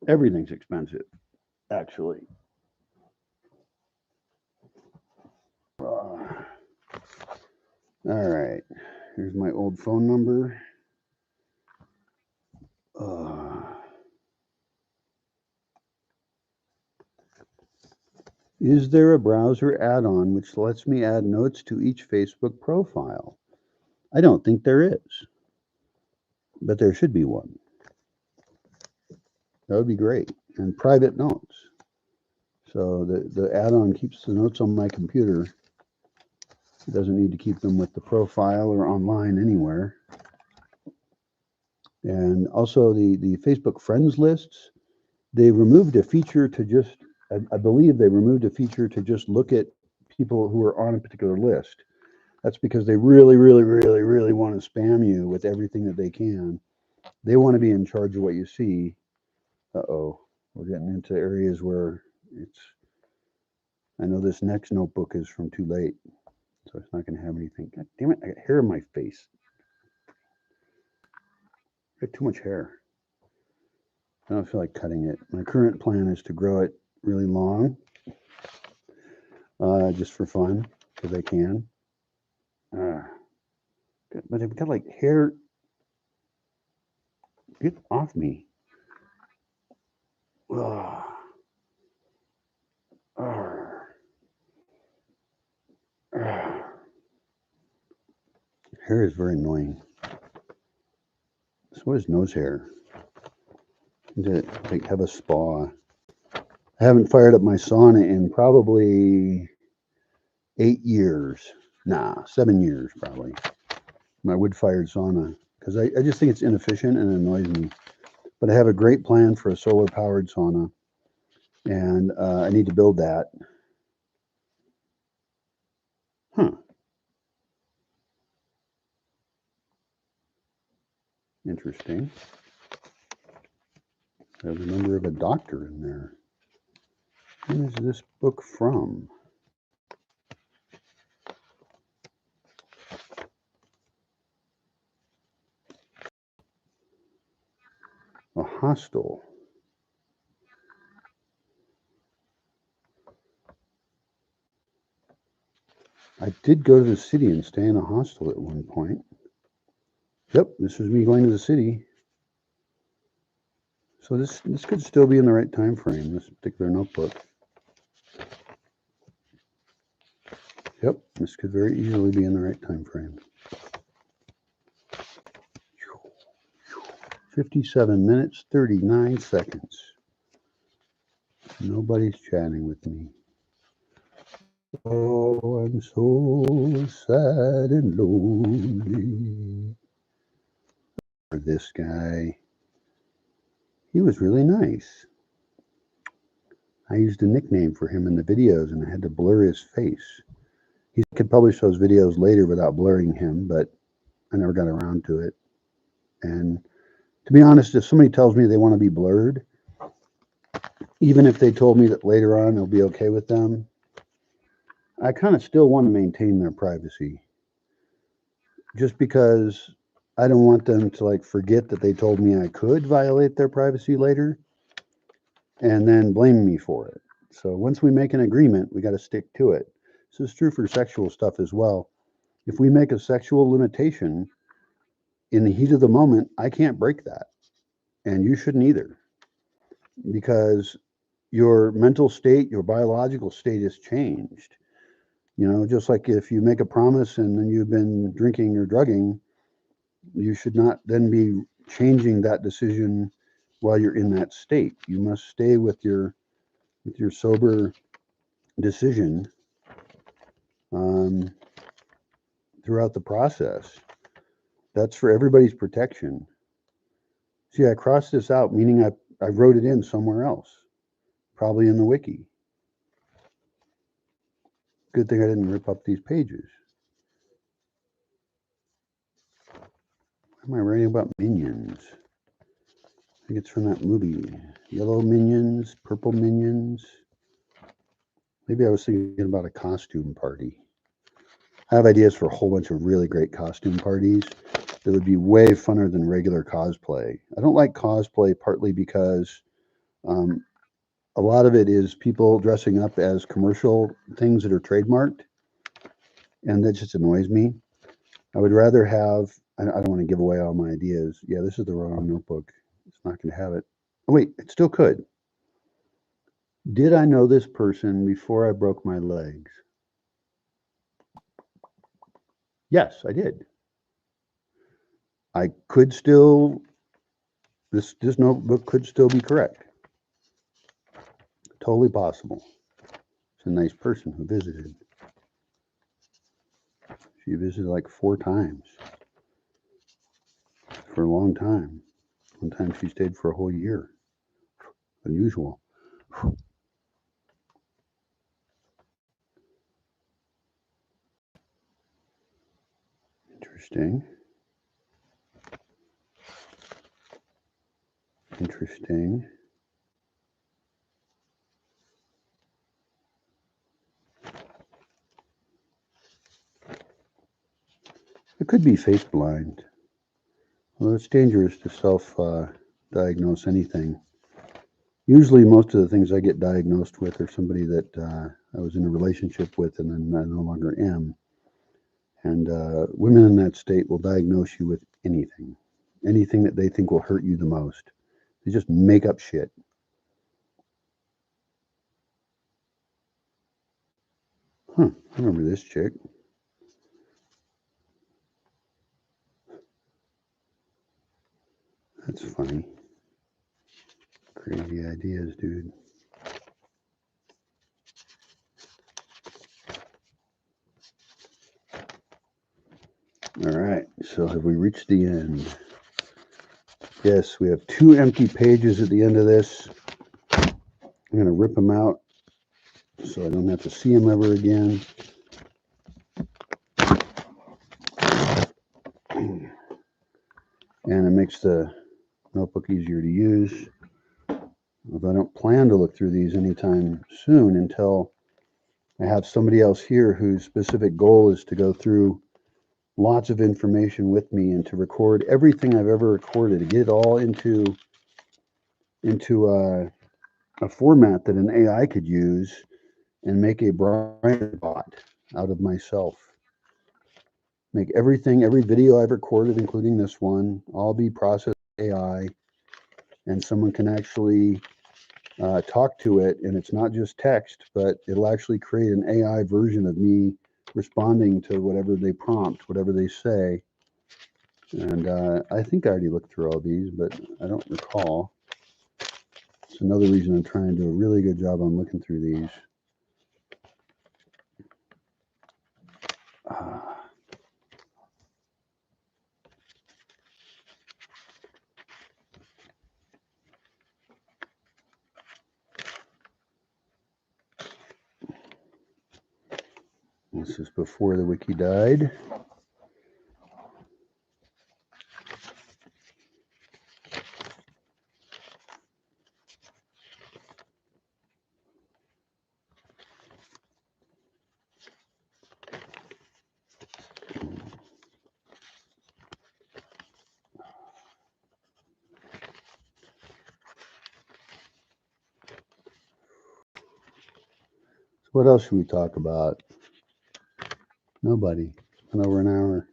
everything's expensive, actually. All right, here's my old phone number. Is there a browser add-on which lets me add notes to each Facebook profile? I don't think there is, but there should be one. That would be great. And private notes. So the add-on keeps the notes on my computer. It doesn't need to keep them with the profile or online anywhere. And also the Facebook friends lists, they removed a feature to just I believe they removed a feature to just look at people who are on a particular list. That's because they really, really, really, really want to spam you with everything that they can. They want to be in charge of what you see. Uh-oh, we're getting into areas where it's, I know this next notebook is from too late, so it's not going to have anything. God damn it, I got hair in my face. I got too much hair. I don't feel like cutting it. My current plan is to grow it really long, just for fun, because I can. But I've got like hair. Get off me. Ugh. Arr. Arr. Hair is very annoying. So is nose hair. To like have a spa. I haven't fired up my sauna in probably 8 years. Nah, 7 years probably. My wood-fired sauna, because I just think it's inefficient and annoys me. But I have a great plan for a solar-powered sauna, and I need to build that. Huh. Interesting. There's a number of a doctor in there. Who is this book from? A hostel. I did go to the city and stay in a hostel at one point. Yep, this was me going to the city. So this could still be in the right time frame, this particular notebook. Yep, this could very easily be in the right time frame. 57 minutes, 39 seconds. Nobody's chatting with me. Oh, I'm so sad and lonely. For this guy, he was really nice. I used a nickname for him in the videos and I had to blur his face. He could publish those videos later without blurring him, but I never got around to it. And to be honest, if somebody tells me they want to be blurred, even if they told me that later on it'll be okay with them, I kind of still want to maintain their privacy. Just because I don't want them to like forget that they told me I could violate their privacy later and then blame me for it. So once we make an agreement, we got to stick to it. This is true for sexual stuff as well. If we make a sexual limitation in the heat of the moment, I can't break that. And you shouldn't either. Because your mental state, your biological state has changed. You know, just like if you make a promise and then you've been drinking or drugging, you should not then be changing that decision while you're in that state. You must stay with your sober decision um, throughout the process. That's for everybody's protection. See, I crossed this out, meaning I wrote it in somewhere else, probably in the wiki. Good thing I didn't rip up these pages. What am I writing about minions? I think it's from that movie. Yellow minions, purple minions. Maybe I was thinking about a costume party. I have ideas for a whole bunch of really great costume parties that would be way funner than regular cosplay. I don't like cosplay partly because um, a lot of it is people dressing up as commercial things that are trademarked, and that just annoys me. I would rather have, I don't want to give away all my ideas. Yeah, this is the wrong notebook. It's not going to have it. Oh, wait, it still could. Did I know this person before I broke my legs? Yes, I did. I could still, this notebook could still be correct. Totally possible. It's a nice person who visited. She visited like 4 times for a long time. One time she stayed for a whole year. Unusual. Interesting. Interesting. It could be face blind. Well, it's dangerous to self-diagnose anything. Usually, most of the things I get diagnosed with are somebody that I was in a relationship with and then I no longer am. And women in that state will diagnose you with anything, anything that they think will hurt you the most. They just make up shit. Huh, I remember this chick. That's funny. Crazy ideas, dude. All right, so have we reached the end? Yes, we have 2 empty pages at the end of this. I'm going to rip them out so I don't have to see them ever again. And it makes the notebook easier to use. Although I don't plan to look through these anytime soon until I have somebody else here whose specific goal is to go through lots of information with me and to record everything I've ever recorded, to get it all into a format that an AI could use and make a Brian bot out of myself. Make everything, every video I've recorded, including this one, all be processed AI, and someone can actually talk to it, and it's not just text, but it'll actually create an AI version of me responding to whatever they prompt, whatever they say. And I think I already looked through all these, but I don't recall. It's another reason I'm trying to do a really good job on looking through these. This is before the wiki died. So what else should we talk about? Nobody. It's been over an hour.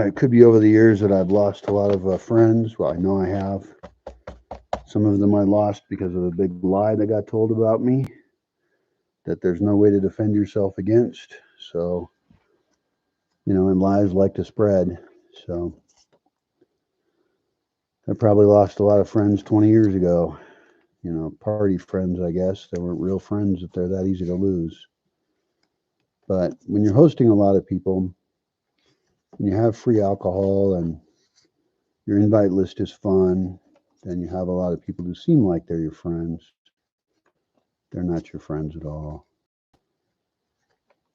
It could be over the years that I've lost a lot of friends. Well, I know I have. Some of them I lost because of a big lie that got told about me that there's no way to defend yourself against. So, and lies like to spread. So, I probably lost a lot of friends 20 years ago. Party friends, I guess. They weren't real friends if they're that easy to lose. But when you're hosting a lot of people, and you have free alcohol and your invite list is fun, then you have a lot of people who seem like they're your friends. They're not your friends at all.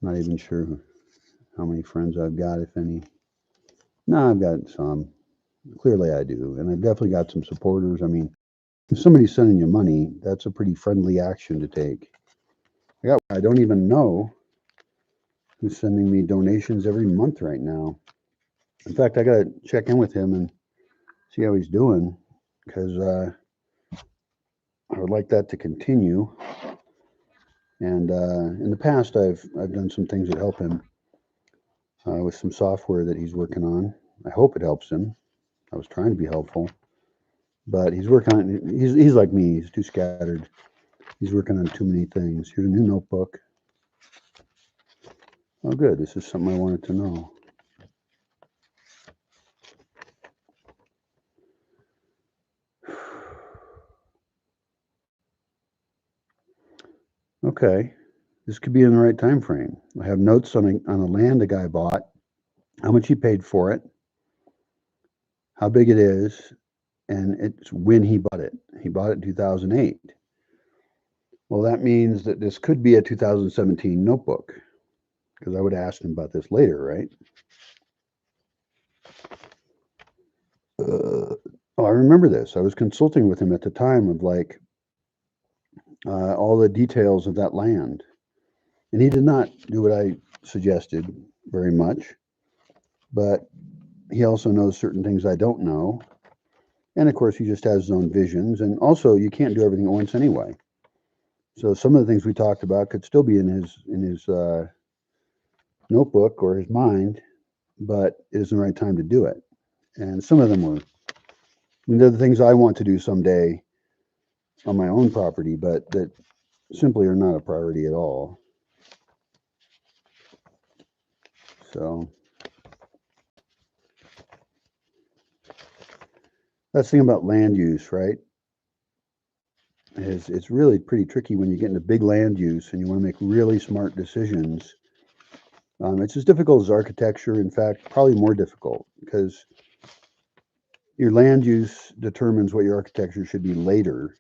Not even sure how many friends I've got, if any. No, I've got some. Clearly I do. And I've definitely got some supporters. I mean, if somebody's sending you money, that's a pretty friendly action to take. I don't even know who's sending me donations every month right now. In fact, I got to check in with him and see how he's doing, because I would like that to continue. And in the past, I've done some things that help him with some software that he's working on. I hope it helps him. I was trying to be helpful, but he's working on. He's like me. He's too scattered. He's working on too many things. Here's a new notebook. Oh, good. This is something I wanted to know. Okay, this could be in the right time frame. I have notes on a land a guy bought, how much he paid for it, how big it is, and it's when he bought it. He bought it in 2008. Well, that means that this could be a 2017 notebook. because I would have asked him about this later, right? Oh, I remember this. I was consulting with him at the time of like all the details of that land, and he did not do what I suggested very much, but he also knows certain things I don't know. And of course, he just has his own visions. And also, you can't do everything at once anyway. So some of the things we talked about could still be in his notebook or his mind, but it isn't the right time to do it. And some of them were, they're the things I want to do someday on my own property, but that simply are not a priority at all. So that's the thing about land use, right? It's really pretty tricky when you get into big land use and you want to make really smart decisions. It's as difficult as architecture. In fact, probably more difficult because your land use determines what your architecture should be later.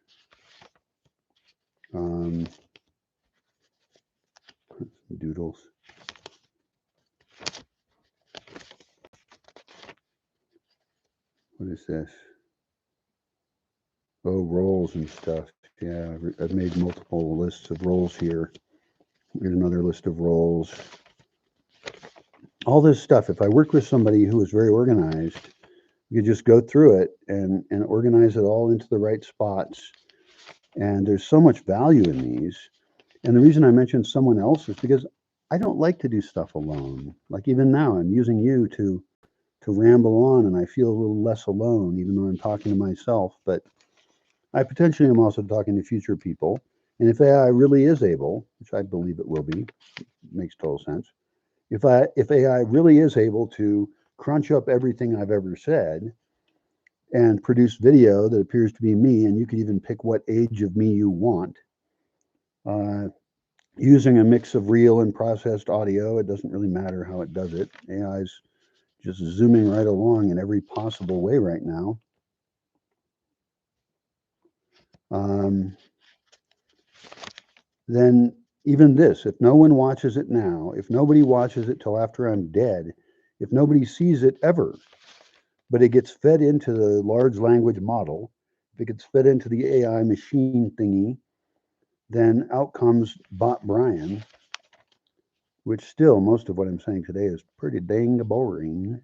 Doodles. What is this? Oh, roles and stuff. Yeah, I've made multiple lists of roles here. Here's another list of roles. All this stuff, if I worked with somebody who was very organized, you could just go through it and organize it all into the right spots. And there's so much value in these. And the reason I mentioned someone else is because I don't like to do stuff alone. Like even now, I'm using you to ramble on, and I feel a little less alone, even though I'm talking to myself. But I potentially am also talking to future people. And if AI really is able, which I believe it will be, makes total sense. If AI really is able to crunch up everything I've ever said and produce video that appears to be me, and you can even pick what age of me you want, using a mix of real and processed audio, it doesn't really matter how it does it. AI's just zooming right along in every possible way right now. Then even this, if no one watches it now, if nobody watches it till after I'm dead, if nobody sees it ever, but it gets fed into the large language model, if it gets fed into the AI machine thingy, then out comes Bot Brian, which still, most of what I'm saying today is pretty dang boring.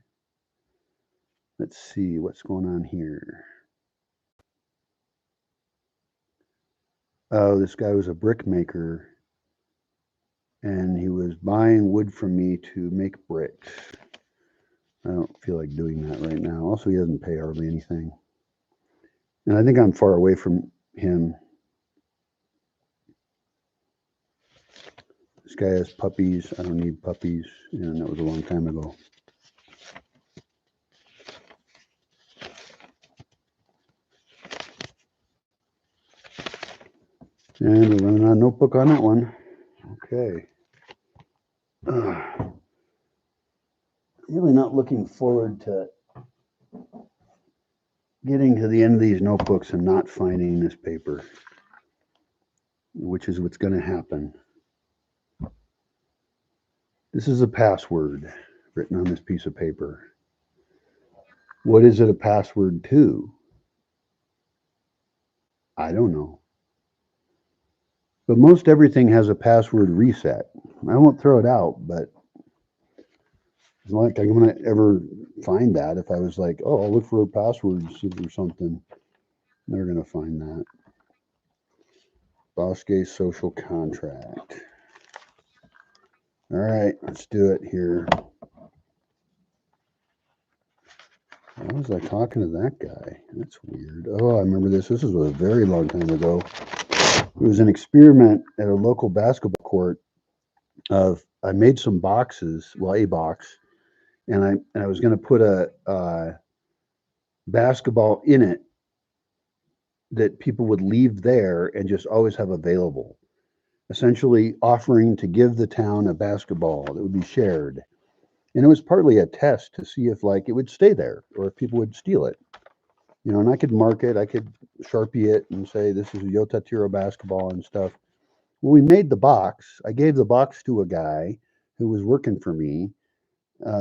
Let's see what's going on here. Oh, this guy was a brick maker, and he was buying wood from me to make bricks. I don't feel like doing that right now. Also, he doesn't pay hardly anything. And I think I'm far away from him. This guy has puppies. I don't need puppies. And that was a long time ago. And we're running out of notebook on that one. Okay. I'm really not looking forward to getting to the end of these notebooks and not finding this paper, which is what's going to happen. This is a password written on this piece of paper. What is it a password to? I don't know. But most everything has a password reset. I won't throw it out, but it's not like I'm going to ever find that. If I was like, oh, I'll look for passwords or something, they're going to find that. Bosque social contract. All right, let's do it here. Why was I talking to that guy? That's weird. Oh, I remember this. This was a very long time ago. It was an experiment at a local basketball court. I made some boxes, well, a box, and I was going to put a basketball in it that people would leave there and just always have available, essentially offering to give the town a basketball that would be shared. And it was partly a test to see if like it would stay there or if people would steal it. You know, and I could mark it, I could Sharpie it and say this is a Yotatiro basketball and stuff. When we made the box, I gave the box to a guy who was working for me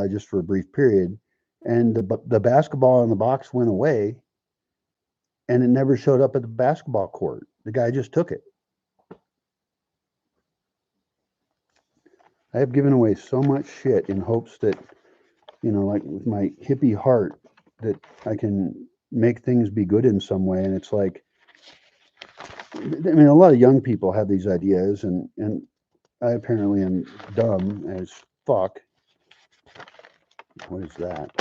just for a brief period, and the basketball in the box went away, and it never showed up at the basketball court. The guy just took it. I have given away so much shit in hopes that, like with my hippie heart, that I can make things be good in some way. And it's like, I mean, a lot of young people have these ideas, and I apparently am dumb as fuck. What is that?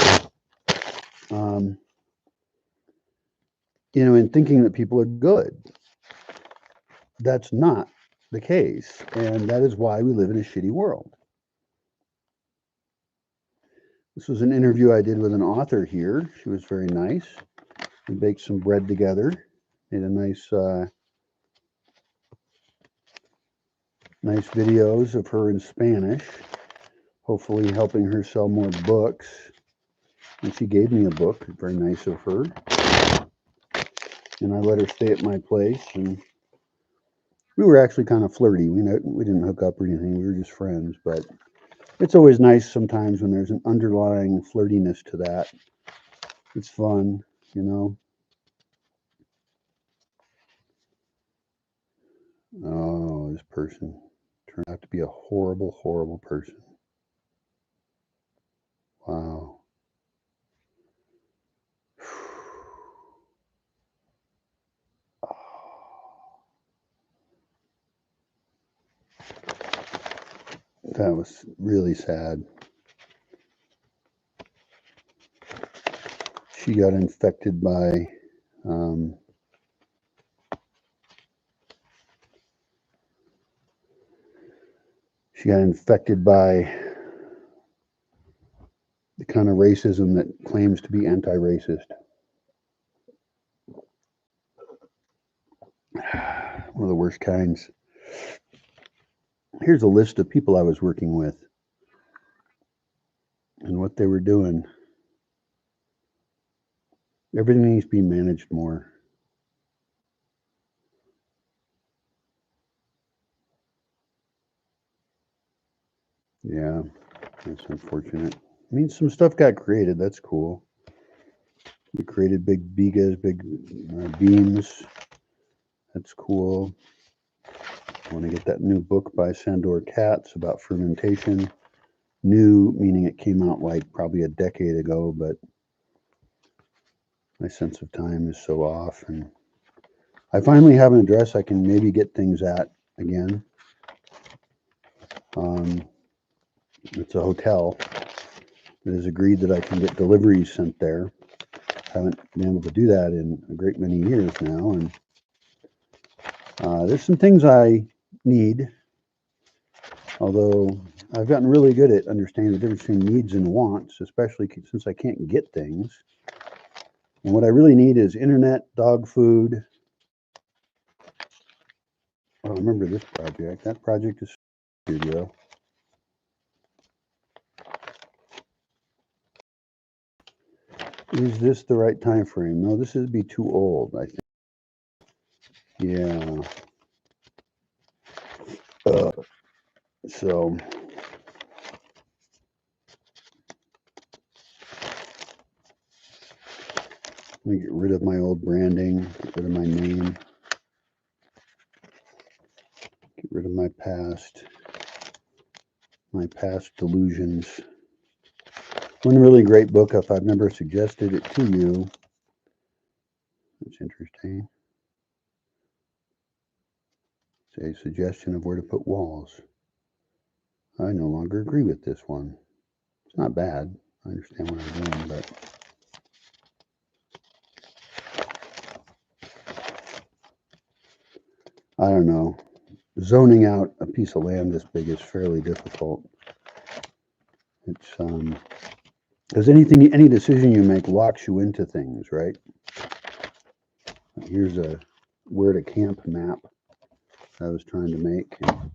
In thinking that people are good. That's not the case, and that is why we live in a shitty world. This was an interview I did with an author here. She was very nice. We baked some bread together, made a nice videos of her in Spanish, hopefully helping her sell more books. And she gave me a book, very nice of her. And I let her stay at my place, and we were actually kind of flirty. We didn't hook up or anything. We were just friends, but it's always nice sometimes when there's an underlying flirtiness to that. It's fun, Oh, this person turned out to be a horrible, horrible person. Wow. That was really sad. She got infected by the kind of racism that claims to be anti-racist. One of the worst kinds. Here's a list of people I was working with and what they were doing. Everything needs to be managed more. Yeah, that's unfortunate. I mean, some stuff got created. That's cool. We created big bigas, big beams. That's cool. I want to get that new book by Sandor Katz about fermentation. New, meaning it came out like probably a decade ago, but my sense of time is so off. And I finally have an address I can maybe get things at again. It's a hotel that has agreed that I can get deliveries sent there. Haven't been able to do that in a great many years now, and there's some things I need, although I've gotten really good at understanding the difference between needs and wants, especially since I can't get things. And what I really need is internet, dog food. Oh, I remember this project. That project is studio. Is this the right time frame? No, this would be too old, I think. Yeah. So let me get rid of my old branding, get rid of my name, get rid of my past delusions. One really great book, if I've never suggested it to you. That's interesting. It's a suggestion of where to put walls. I no longer agree with this one. It's not bad. I understand what I'm doing, but I don't know. Zoning out a piece of land this big is fairly difficult. It's because any decision you make locks you into things, right? Here's a where to camp map I was trying to make and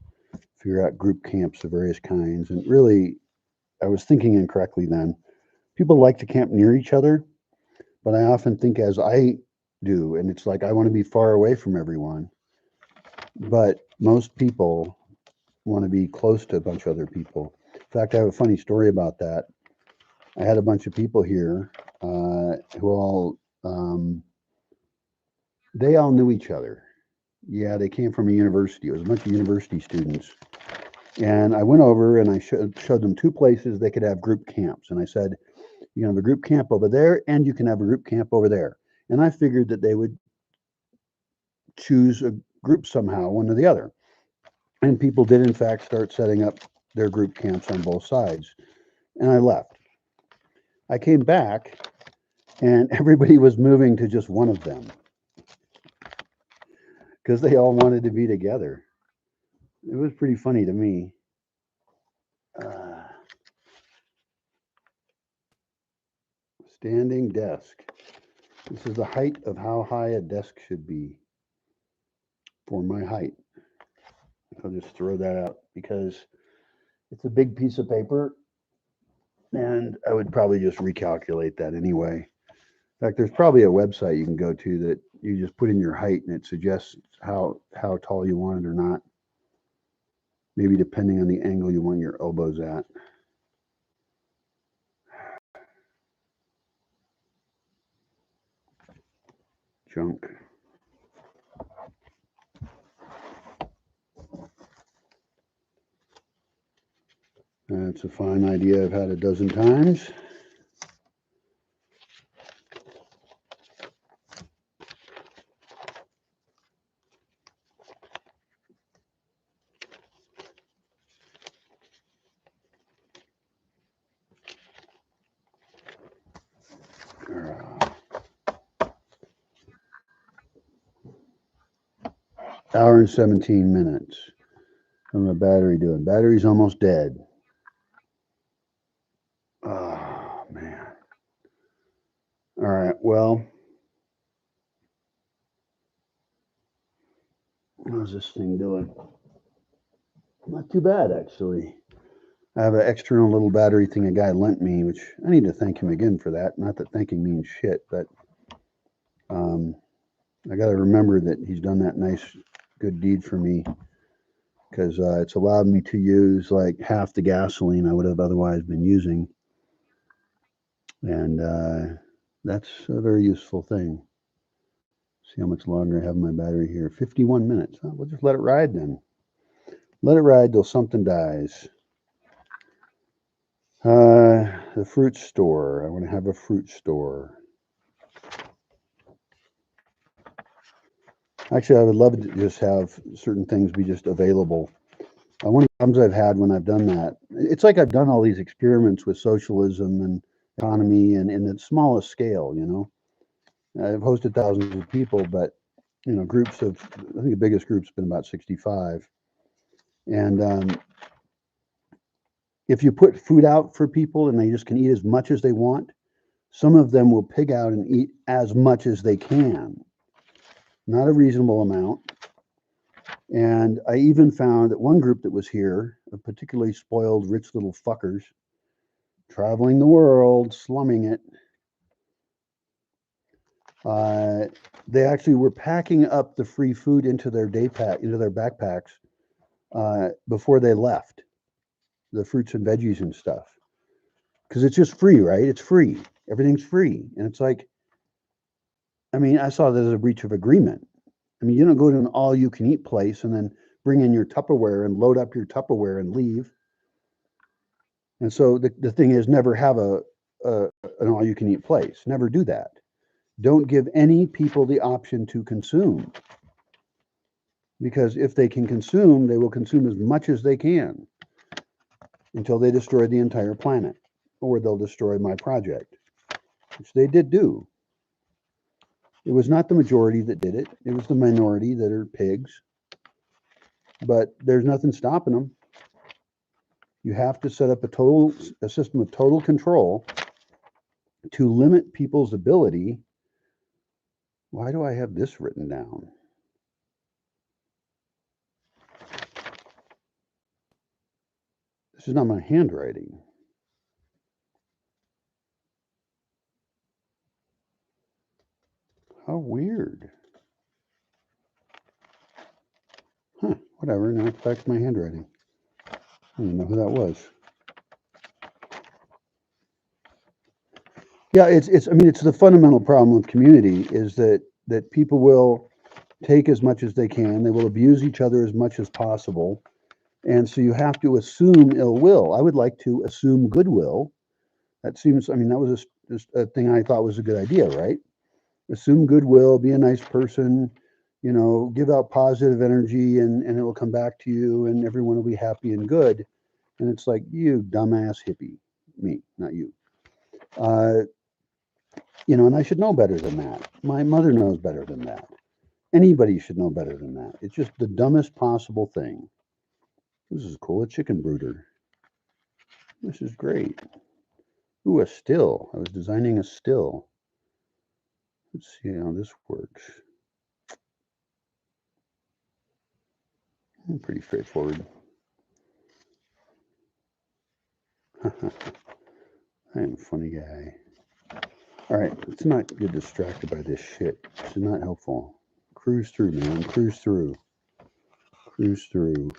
figure out group camps of various kinds. And really, I was thinking incorrectly then. People like to camp near each other, but I often think as I do, and it's like I want to be far away from everyone. But most people want to be close to a bunch of other people. fact, I have a funny story about that. I had a bunch of people here who all they all knew each other. Yeah, they came from a university. It was a bunch of university students. And I went over and I showed them two places they could have group camps. And I said, you can have a group camp over there and you can have a group camp over there. And I figured that they would choose a group somehow, one or the other. And people did, in fact, start setting up their group camps on both sides. And I left. I came back and everybody was moving to just one of them because they all wanted to be together. It was pretty funny to me. Standing desk. This is the height of how high a desk should be for my height. I'll just throw that out because it's a big piece of paper and I would probably just recalculate that anyway. In fact, there's probably a website you can go to that you just put in your height and it suggests how tall you want it or not. Maybe depending on the angle you want your elbows at. Junk. That's a fine idea I've had a dozen times. Hour and 17 minutes. How's my battery doing? Battery's almost dead. Oh, man. All right, well, how's this thing doing? Not too bad, actually. I have an external little battery thing a guy lent me, which I need to thank him again for that. Not that thanking means shit, but I got to remember that he's done that nice, good deed for me because it's allowed me to use like half the gasoline I would have otherwise been using. And that's a very useful thing. See how much longer I have my battery here. 51 minutes. Huh? We'll just let it ride then. Let it ride till something dies. The fruit store. I want to have a fruit store. Actually, I would love to just have certain things be just available. One of the problems I've had when I've done that, it's like I've done all these experiments with socialism and economy and in the smallest scale, you know. I've hosted thousands of people, but, you know, groups of, I think the biggest group's been about 65. And if you put food out for people and they just can eat as much as they want, some of them will pig out and eat as much as they can, not a reasonable amount. And I even found that one group that was here, of particularly spoiled, rich little fuckers, traveling the world, slumming it, they actually were packing up the free food into their into their backpacks before they left, the fruits and veggies and stuff, because it's just free, right? It's free. Everything's free, and it's like, I mean, I saw that as a breach of agreement. I mean, you don't go to an all-you-can-eat place and then bring in your Tupperware and load up your Tupperware and leave. And so the thing is, never have an all-you-can-eat place. Never do that. Don't give any people the option to consume, because if they can consume, they will consume as much as they can until they destroy the entire planet, or they'll destroy my project, which they did do. It was not the majority that did it. It was the minority that are pigs, but there's nothing stopping them. You have to set up a system of total control to limit people's ability. Why do I have this written down? This is not my handwriting. How weird. Huh, whatever. Now it's back to my handwriting. I don't even know who that was. Yeah, I mean, it's the fundamental problem with community is that people will take as much as they can. They will abuse each other as much as possible. And so you have to assume ill will. I would like to assume goodwill. That seems, I mean, that was a thing I thought was a good idea, right? Assume goodwill, be a nice person, give out positive energy and it will come back to you and everyone will be happy and good. And it's like, you dumbass hippie, me, not you. Uh, and I should know better than that. My mother knows better than that. Anybody should know better than that. It's just the dumbest possible thing. This is cool. A chicken brooder. This is great. Ooh, a still. I was designing a still. Let's see how this works. Pretty straightforward. I am a funny guy. All right, let's not get distracted by this shit. This is not helpful. Cruise through, man. Cruise through. Cruise through.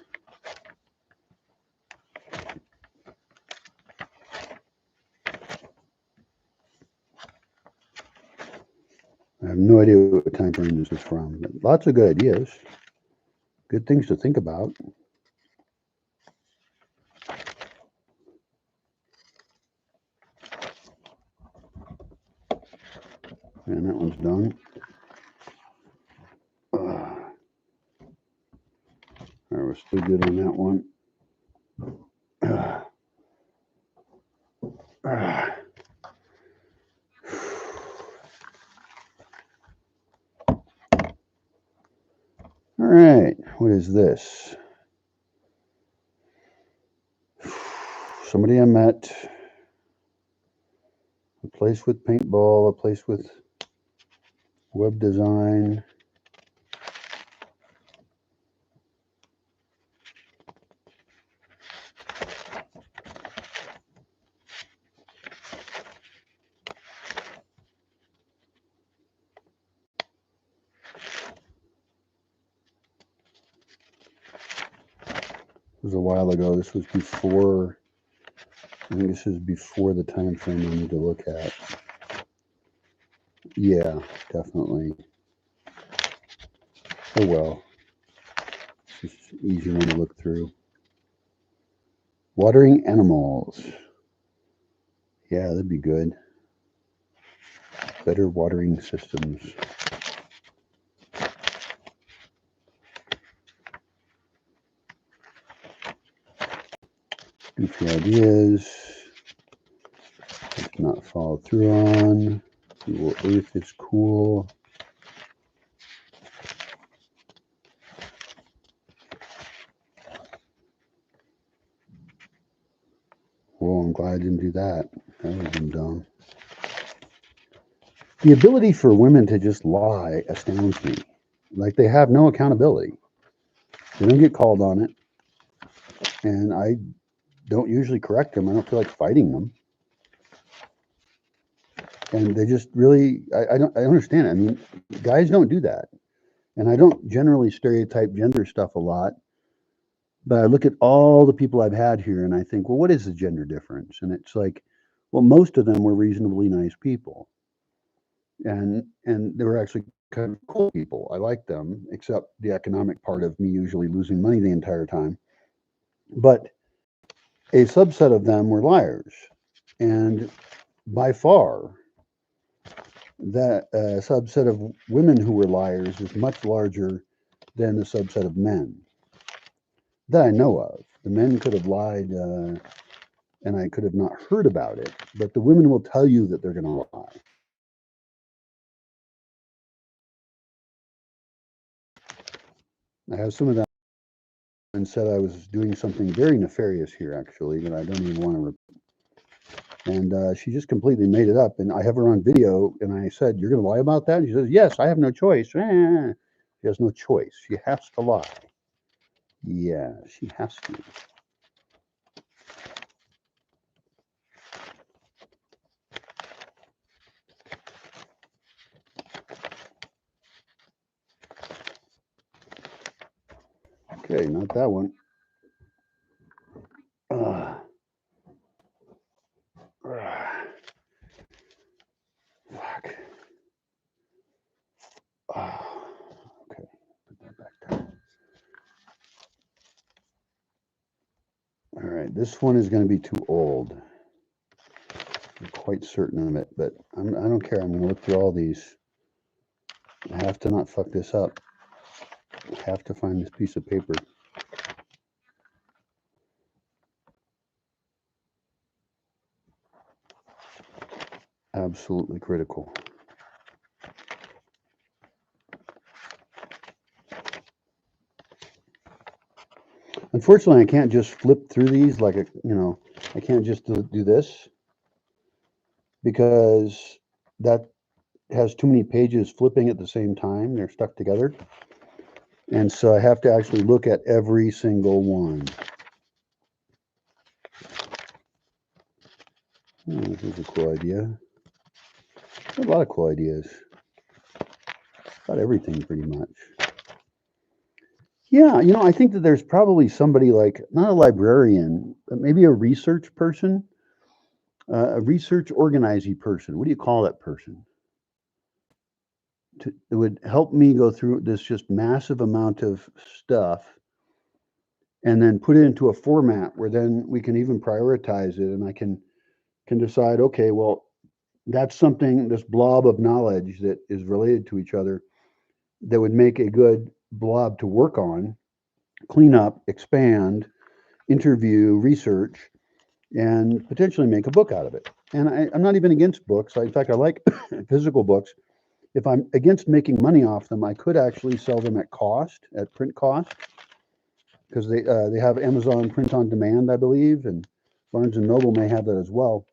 I have no idea what time frame this is from, but lots of good ideas. Good things to think about. And that one's done. All right, we're still good on that one. All right, what is this? Somebody I met. A place with paintball, a place with web design. It was a while ago. This was before, I think this is before the time frame I need to look at. Yeah, definitely. Oh well. It's just an easy one to look through. Watering animals. Yeah, that'd be good. Better watering systems. Goofy ideas. Let's not follow through on. Google Earth is cool. Well, I'm glad I didn't do that. That would have been dumb. The ability for women to just lie astounds me. Like they have no accountability. They don't get called on it. And I don't usually correct them. I don't feel like fighting them. And they just really, I understand it. I mean, guys don't do that. And I don't generally stereotype gender stuff a lot. But I look at all the people I've had here and I think, well, what is the gender difference? And it's like, well, most of them were reasonably nice people. And they were actually kind of cool people. I liked them, except the economic part of me usually losing money the entire time. But a subset of them were liars. And by far, that subset of women who were liars is much larger than the subset of men that I know of. The men could have lied and I could have not heard about it, but the women will tell you that they're going to lie. I have some of that and said I was doing something very nefarious here, actually, that I don't even want to repeat. And she just completely made it up. And I have her on video, and I said, "You're going to lie about that?" And she says, "Yes, I have no choice." She has no choice. She has to lie. Yeah, she has to. Okay, not that one. Uh, right, this one is going to be too old. I'm quite certain of it, but I don't care. I'm going to look through all these. I have to not fuck this up. I have to find this piece of paper. Absolutely critical. Unfortunately, I can't just flip through these like I can't just do this because that has too many pages flipping at the same time. They're stuck together. And so I have to actually look at every single one. This is a cool idea. A lot of cool ideas. About everything, pretty much. Yeah, I think that there's probably somebody like, not a librarian, but maybe a research person, a research organizing person. What do you call that person? It would help me go through this just massive amount of stuff and then put it into a format where then we can even prioritize it, and I can decide, okay, well, that's something, this blob of knowledge that is related to each other, that would make a good blob to work on, clean up, expand, interview, research, and potentially make a book out of it. And I'm not even against books. In fact, I like physical books. If I'm against making money off them, I could actually sell them at cost, at print cost, because they have Amazon print on demand, I believe, and Barnes and Noble may have that as well,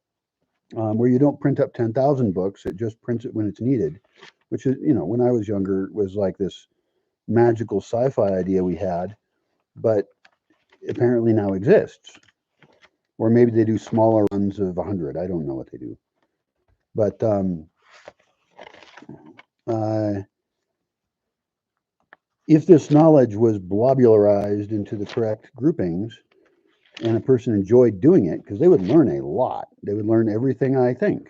where you don't print up 10,000 books. It just prints it when it's needed, which is, when I was younger, was like this magical sci-fi idea we had, but apparently now exists. Or maybe they do smaller runs of 100. I don't know what they do. But if this knowledge was blobularized into the correct groupings and a person enjoyed doing it, because they would learn a lot, they would learn everything I think.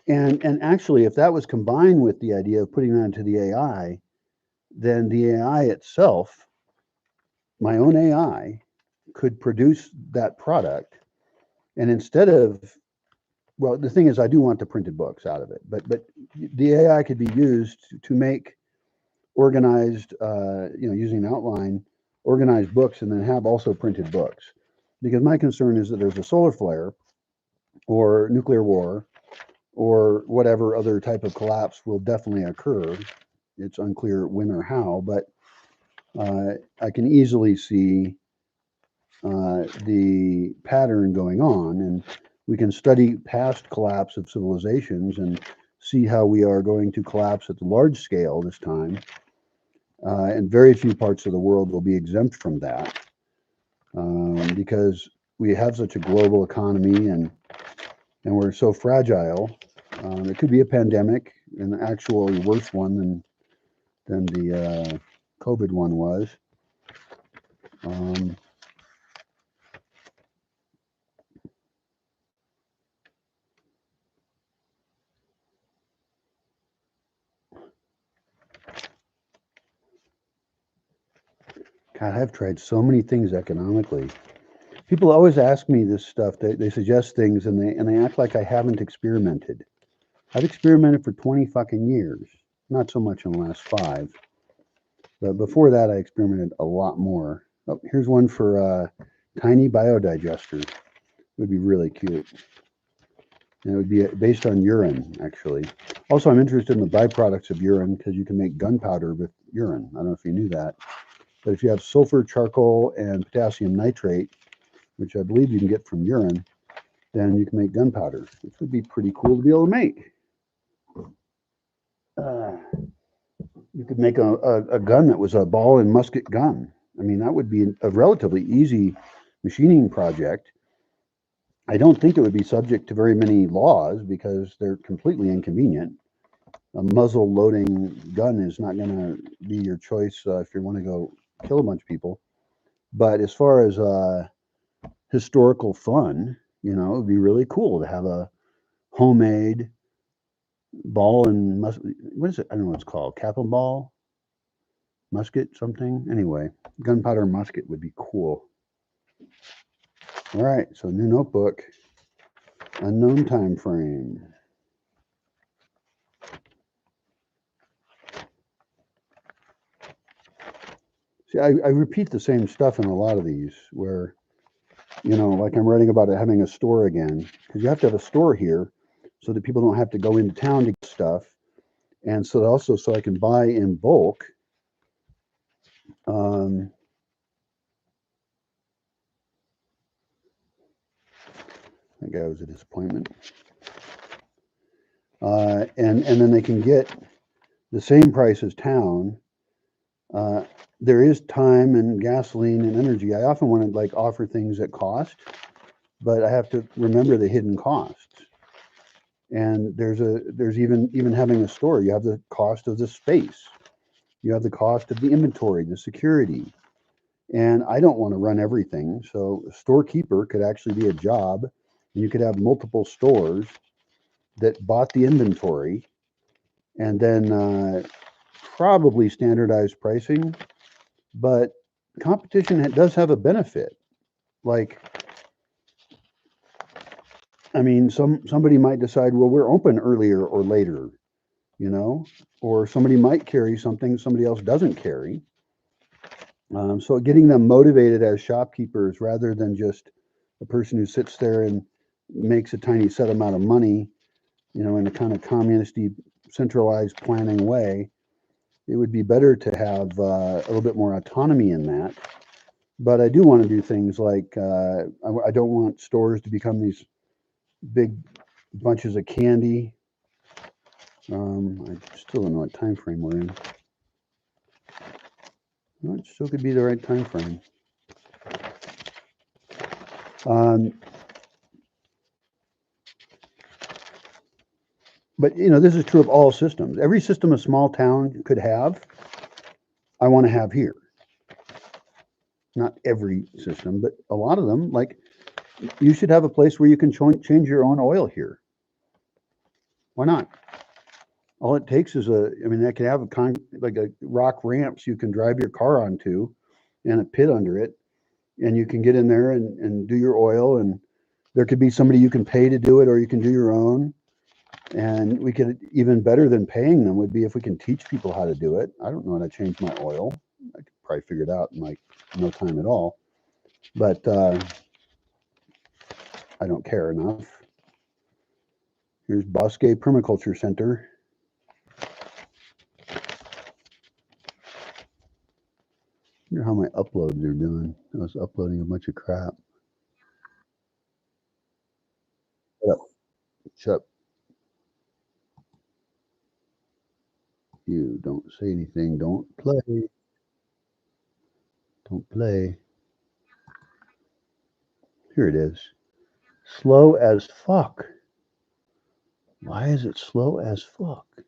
And actually, if that was combined with the idea of putting that into the AI, then the AI itself, my own AI, could produce that product. And instead of, well, the thing is, I do want the printed books out of it, but the AI could be used to make organized, using an outline, organized books, and then have also printed books. Because my concern is that there's a solar flare or nuclear war or whatever other type of collapse will definitely occur. It's unclear when or how, but I can easily see the pattern going on, and we can study past collapse of civilizations and see how we are going to collapse at the large scale this time. And very few parts of the world will be exempt from that, because we have such a global economy, and we're so fragile. It could be a pandemic, an actually worse one than the COVID one was. God, I've tried so many things economically. People always ask me this stuff. They suggest things, and they act like I haven't experimented. I've experimented for 20 fucking years. Not so much in the last 5. But before that, I experimented a lot more. Oh, here's one for tiny biodigester. It would be really cute. And it would be based on urine, actually. Also, I'm interested in the byproducts of urine because you can make gunpowder with urine. I don't know if you knew that. But if you have sulfur, charcoal, and potassium nitrate, which I believe you can get from urine, then you can make gunpowder, which would be pretty cool to be able to make. You could make a gun that was a ball and musket gun. I mean, that would be a relatively easy machining project. I don't think it would be subject to very many laws because they're completely inconvenient. A muzzle loading gun is not going to be your choice if you want to go kill a bunch of people. But as far as historical fun, it would be really cool to have a homemade ball and what is it? I don't know what it's called. Cap and ball. musket something. Anyway, gunpowder musket would be cool. All right, so new notebook, unknown time frame. See, I repeat the same stuff in a lot of these where, like I'm writing about it having a store again, because you have to have a store here so that people don't have to go into town to get stuff. And so also so I can buy in bulk. That guy was a disappointment. And then they can get the same price as town. There is time and gasoline and energy. I often want to like offer things at cost, but I have to remember the hidden costs. And there's even having a store. You have the cost of the space. You have the cost of the inventory, the security. And I don't want to run everything. So a storekeeper could actually be a job, and you could have multiple stores that bought the inventory and then probably standardized pricing. But competition does have a benefit. Like, I mean, somebody might decide, well, we're open earlier or later, or somebody might carry something somebody else doesn't carry. So getting them motivated as shopkeepers rather than just a person who sits there and makes a tiny set amount of money, in a kind of communisty centralized planning way, it would be better to have a little bit more autonomy in that. But I do want to do things like I don't want stores to become these big bunches of candy. I still don't know what time frame we're in. Well, it still could be the right time frame. But this is true of all systems. Every system a small town could have, I want to have here. Not every system, but a lot of them. Like, you should have a place where you can change your own oil here. Why not? All it takes is I can have like a rock ramps you can drive your car onto, and a pit under it, and you can get in there and do your oil. And there could be somebody you can pay to do it, or you can do your own. And we could, even better than paying them would be if we can teach people how to do it. I don't know how to change my oil. I could probably figure it out in like no time at all. But I don't care enough. Here's Bosque Permaculture Center. I wonder how my uploads are doing. I was uploading a bunch of crap. Shut up. You don't say anything. Don't play. Don't play. Here it is. Slow as fuck. Why is it slow as fuck? I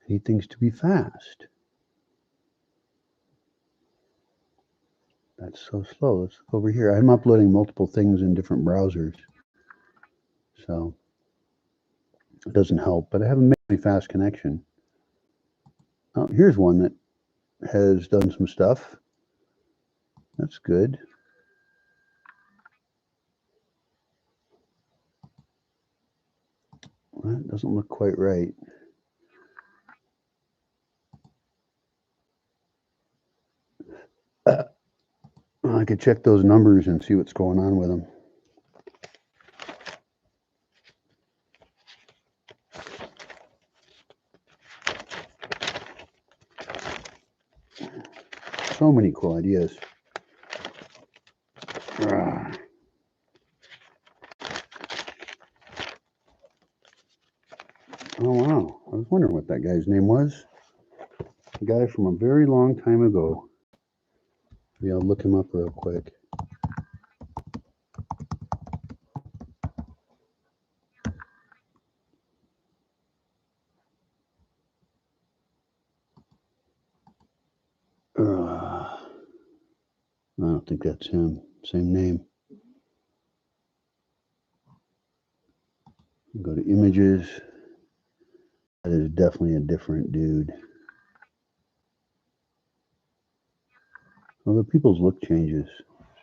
need things to be fast. That's so slow. Let's look over here. I'm uploading multiple things in different browsers. So it doesn't help, but I have a really fast connection. Oh, here's one that has done some stuff. That's good. That doesn't look quite right. I could check those numbers and see what's going on with them. So many cool ideas. Oh, wow. I was wondering what that guy's name was. A guy from a very long time ago. Maybe I'll look him up real quick. I don't think that's him. Same name. Go to images. That is definitely a different dude. Well, the people's look changes,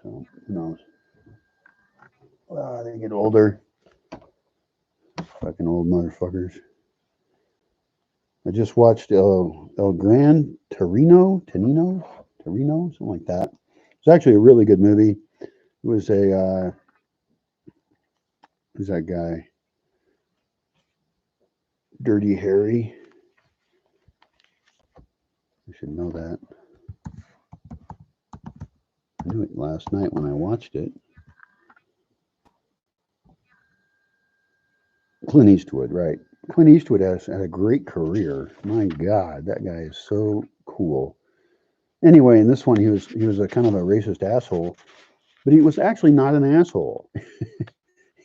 so who knows? They get older. Fucking old motherfuckers. I just watched El Gran Torino, something like that. It's actually a really good movie. It was a who's that guy? Dirty Harry. I should know that. I knew it last night when I watched it. Clint Eastwood, right? Clint Eastwood has had a great career. My God, that guy is so cool. Anyway, in this one, he was a kind of a racist asshole, but he was actually not an asshole.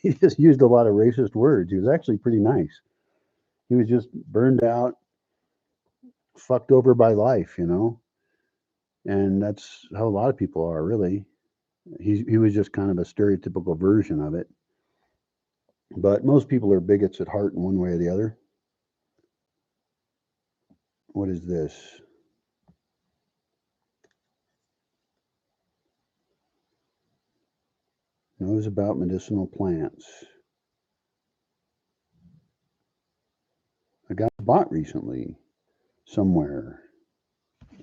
He just used a lot of racist words. He was actually pretty nice. He was just burned out, fucked over by life, you know, and that's how a lot of people are, really. He was just kind of a stereotypical version of it. But most people are bigots at heart in one way or the other. What is this? Knows about medicinal plants. I got bought recently somewhere.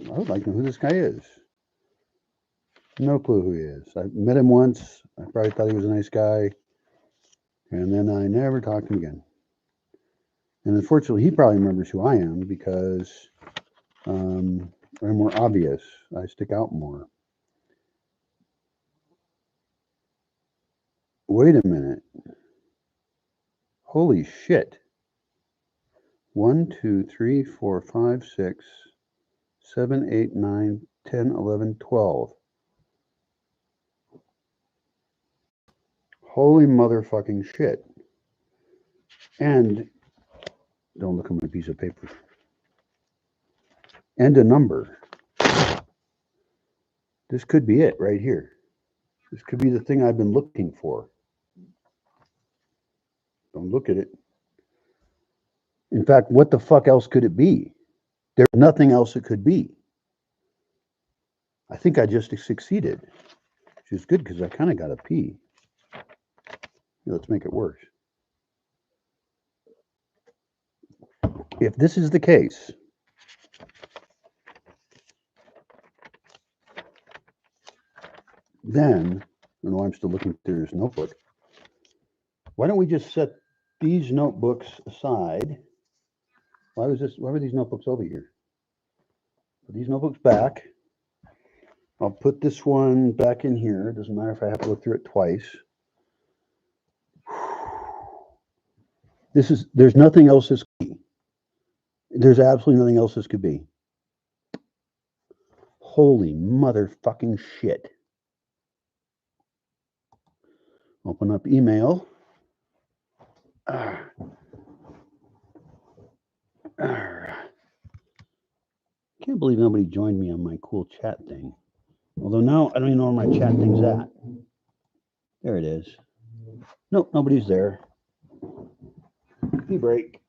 I would like to know who this guy is. No clue who he is. I met him once. I probably thought he was a nice guy. And then I never talked to him again. And unfortunately, he probably remembers who I am because I'm more obvious. I stick out more. Wait a minute. Holy shit. 1, 2, 3, 4, 5, 6, 7, 8, 9, 10, 11, 12. Holy motherfucking shit. And don't look at my piece of paper. And a number. This could be it right here. This could be the thing I've been looking for. Don't look at it. In fact, what the fuck else could it be? There's nothing else it could be. I think I just succeeded, which is good because I kind of got a pee. Let's make it worse. If this is the case, then, I know I'm still looking through this notebook. Why don't we just set these notebooks aside? Why were these notebooks over here? Put these notebooks back. I'll put this one back in here. It doesn't matter if I have to look through it twice. There's nothing else this could be. There's absolutely nothing else this could be. Holy motherfucking shit. Open up email. Can't believe nobody joined me on my cool chat thing. Although now I don't even know where my chat thing's at. There it is. Nope, nobody's there. Tea break.